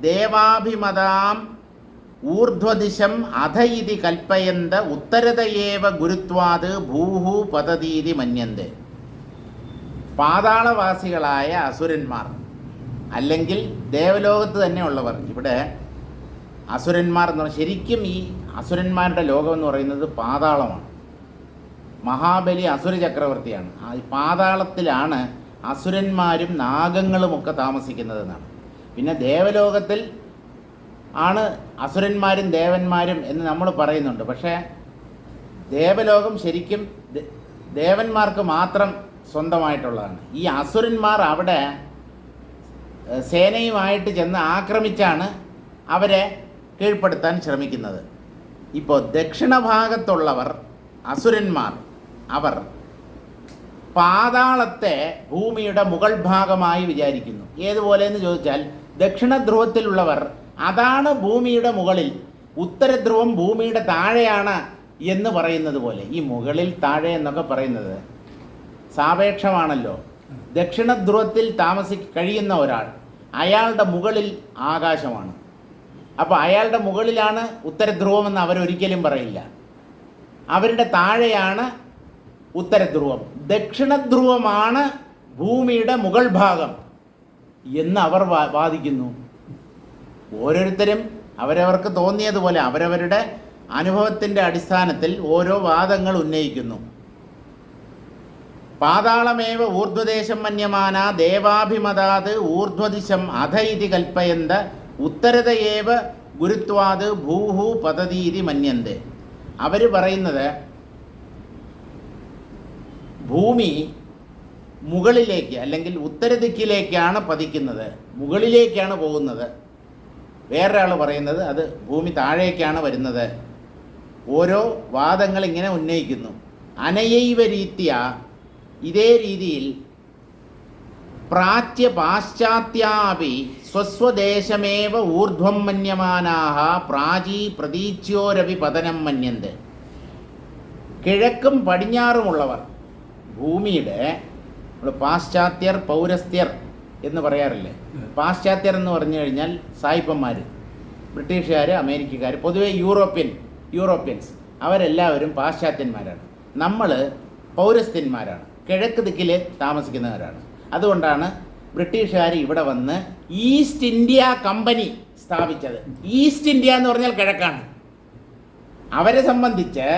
ദേവാഭിമതാം ഊർധ്വദിശം അധ ഇതി കൽപ്പയന്ത ഉത്തരതയേവ ഗുരുത്വാത് ഭൂഹു പതതീതി മന്യന്തെ. പാതാളവാസികളായ അസുരന്മാർ അല്ലെങ്കിൽ ദേവലോകത്ത് തന്നെ ഉള്ളവർ, ഇവിടെ അസുരന്മാർ എന്ന് പറഞ്ഞാൽ ശരിക്കും ഈ അസുരന്മാരുടെ ലോകം എന്ന് പറയുന്നത് പാതാളമാണ്. മഹാബലി അസുര ചക്രവർത്തിയാണ്. ആ പാതാളത്തിലാണ് അസുരന്മാരും നാഗങ്ങളുമൊക്കെ താമസിക്കുന്നതെന്നാണ്. പിന്നെ ദേവലോകത്തിൽ ആണ് അസുരന്മാരും ദേവന്മാരും എന്ന് നമ്മൾ പറയുന്നുണ്ട്. പക്ഷേ ദേവലോകം ശരിക്കും ദേവന്മാർക്ക് മാത്രം സ്വന്തമായിട്ടുള്ളതാണ്. ഈ അസുരന്മാർ അവിടെ സേനയുമായിട്ട് ചെന്ന് ആക്രമിച്ചാണ് അവരെ കീഴ്പ്പെടുത്താൻ ശ്രമിക്കുന്നത്. ഇപ്പോൾ ദക്ഷിണഭാഗത്തുള്ളവർ അസുരന്മാർ, അവർ പാതാളത്തെ ഭൂമിയുടെ മുകൾ ഭാഗമായി വിചാരിക്കുന്നു. ഏതുപോലെ എന്ന് ചോദിച്ചാൽ ദക്ഷിണധ്രുവത്തിലുള്ളവർ അതാണ് ഭൂമിയുടെ മുകളിൽ, ഉത്തരധ്രുവം ഭൂമിയുടെ താഴെയാണ് എന്ന് പറയുന്നത് പോലെ. ഈ മുകളിൽ താഴെ എന്നൊക്കെ പറയുന്നത് സാപേക്ഷമാണല്ലോ. ദക്ഷിണ ധ്രുവത്തിൽ കഴിയുന്ന ഒരാൾ, അയാളുടെ മുകളിൽ ആകാശമാണ്. അപ്പോൾ അയാളുടെ മുകളിലാണ് ഉത്തരധ്രുവമെന്ന് അവരൊരിക്കലും പറയില്ല. അവരുടെ താഴെയാണ് ഉത്തരധ്രുവം. ദക്ഷിണധ്രുവമാണ് ഭൂമിയുടെ മുകൾ ഭാഗം എന്ന് അവർ വാദിക്കുന്നു. ഓരോരുത്തരും അവരവർക്ക് തോന്നിയതുപോലെ അവരവരുടെ അനുഭവത്തിൻ്റെ അടിസ്ഥാനത്തിൽ ഓരോ വാദങ്ങൾ ഉന്നയിക്കുന്നു. പാതാളമേവ ഊർധ്വദേശം മന്യമാന ദേവാഭിമതാത് ഊർധ്വദിശം അധ ഇതി കൽപ്പയന്ത ഉത്തരതയേവ ഗുരുത്വാത് ഭൂഹു പതതീതി മന്യന്തെ. അവർ പറയുന്നത് ഭൂമി മുകളിലേക്ക് അല്ലെങ്കിൽ ഉത്തരദിക്കിലേക്കാണ് പതിക്കുന്നത്, മുകളിലേക്കാണ് പോകുന്നത്. വേറൊരാൾ പറയുന്നത് അത് ഭൂമി താഴേക്കാണ് വരുന്നത്. ഓരോ വാദങ്ങൾ ഇങ്ങനെ ഉന്നയിക്കുന്നു. അനയൈവ രീത്യ, ഇതേ രീതിയിൽ പ്രാച്യ പാശ്ചാത്യാപി സ്വസ്വദേശമേവ ഊർധ്വം മന്യമാനാഹ പ്രാചീ പ്രതീച്യോരവി പതനം മന്യന്തെ. കിഴക്കും പടിഞ്ഞാറുമുള്ളവർ ഭൂമിയുടെ, പാശ്ചാത്യർ പൗരസ്ത്യർ എന്ന് പറയാറില്ലേ. പാശ്ചാത്യർ എന്ന് പറഞ്ഞു കഴിഞ്ഞാൽ സായിപ്പന്മാർ, ബ്രിട്ടീഷുകാർ, അമേരിക്കക്കാർ, പൊതുവെ യൂറോപ്യൻസ് അവരെല്ലാവരും പാശ്ചാത്യന്മാരാണ്. നമ്മൾ പൗരസ്ത്യന്മാരാണ്, കിഴക്ക് ദിക്കിൽ താമസിക്കുന്നവരാണ്. അതുകൊണ്ടാണ് ബ്രിട്ടീഷുകാർ ഇവിടെ വന്ന് ഈസ്റ്റ് ഇന്ത്യ കമ്പനി സ്ഥാപിച്ചത്. ഈസ്റ്റ് ഇന്ത്യ എന്ന് പറഞ്ഞാൽ കിഴക്കാണ്. അവരെ സംബന്ധിച്ച്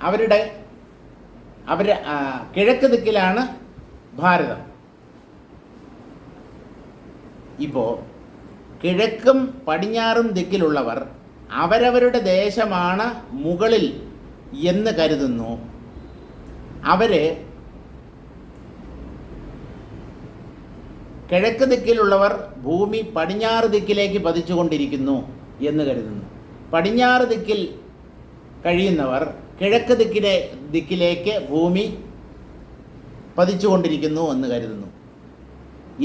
അവർ കിഴക്ക് ദിക്കിലാണ് ഭാരതം. ഇപ്പോൾ കിഴക്കും പടിഞ്ഞാറും ദിക്കിലുള്ളവർ അവരവരുടെ ദേശമാണ് മുകളിൽ എന്ന് കരുതുന്നു. അവർ കിഴക്ക് ദിക്കിലുള്ളവർ ഭൂമി പടിഞ്ഞാറ് ദിക്കിലേക്ക് പതിച്ചുകൊണ്ടിരിക്കുന്നു എന്ന് കരുതുന്നു. പടിഞ്ഞാറ് ദിക്കിൽ കഴിയുന്നവർ കിഴക്ക് ദിക്കിലേക്ക് ഭൂമി പതിച്ചുകൊണ്ടിരിക്കുന്നു എന്ന് കരുതുന്നു.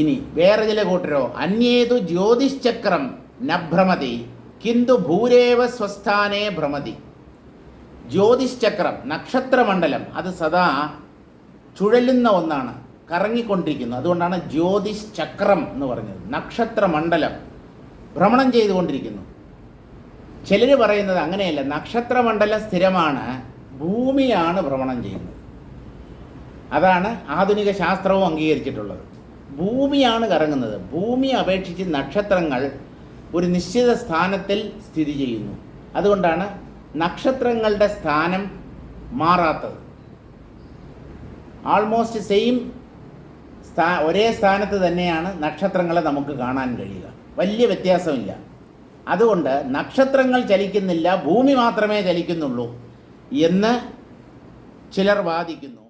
ഇനി വേറെ ചില കൂട്ടരോ അന്യേതു ജ്യോതിശ്ചക്രം ന ഭ്രമതി കിന്തു ഭൂരേവ സ്വസ്ഥാനേ ഭ്രമതി. ജ്യോതിശ്ചക്രം, നക്ഷത്രമണ്ഡലം, അത് സദാ ചുഴലുന്ന ഒന്നാണ്, കറങ്ങിക്കൊണ്ടിരിക്കുന്നു. അതുകൊണ്ടാണ് ജ്യോതിശ്ചക്രം എന്ന് പറഞ്ഞത്. നക്ഷത്രമണ്ഡലം ഭ്രമണം ചെയ്തുകൊണ്ടിരിക്കുന്നു. ചിലർ പറയുന്നത് അങ്ങനെയല്ല, നക്ഷത്രമണ്ഡലം സ്ഥിരമാണ്, ഭൂമിയാണ് ഭ്രമണം ചെയ്യുന്നത്. അതാണ് ആധുനിക ശാസ്ത്രവും അംഗീകരിച്ചിട്ടുള്ളത്. ഭൂമിയാണ് കറങ്ങുന്നത്. ഭൂമിയെ അപേക്ഷിച്ച് നക്ഷത്രങ്ങൾ ഒരു നിശ്ചിത സ്ഥാനത്തിൽ സ്ഥിതി ചെയ്യുന്നു. അതുകൊണ്ടാണ് നക്ഷത്രങ്ങളുടെ സ്ഥാനം മാറാത്തത്. ആൾമോസ്റ്റ് സെയിം ഒരേ സ്ഥാനത്ത് തന്നെയാണ് നക്ഷത്രങ്ങളെ നമുക്ക് കാണാൻ കഴിയുക. വലിയ വ്യത്യാസമില്ല. അതുകൊണ്ട് നക്ഷത്രങ്ങൾ ചലിക്കുന്നില്ല, ഭൂമി മാത്രമേ ചലിക്കുന്നുള്ളൂ എന്ന് ചിലർ വാദിക്കുന്നു.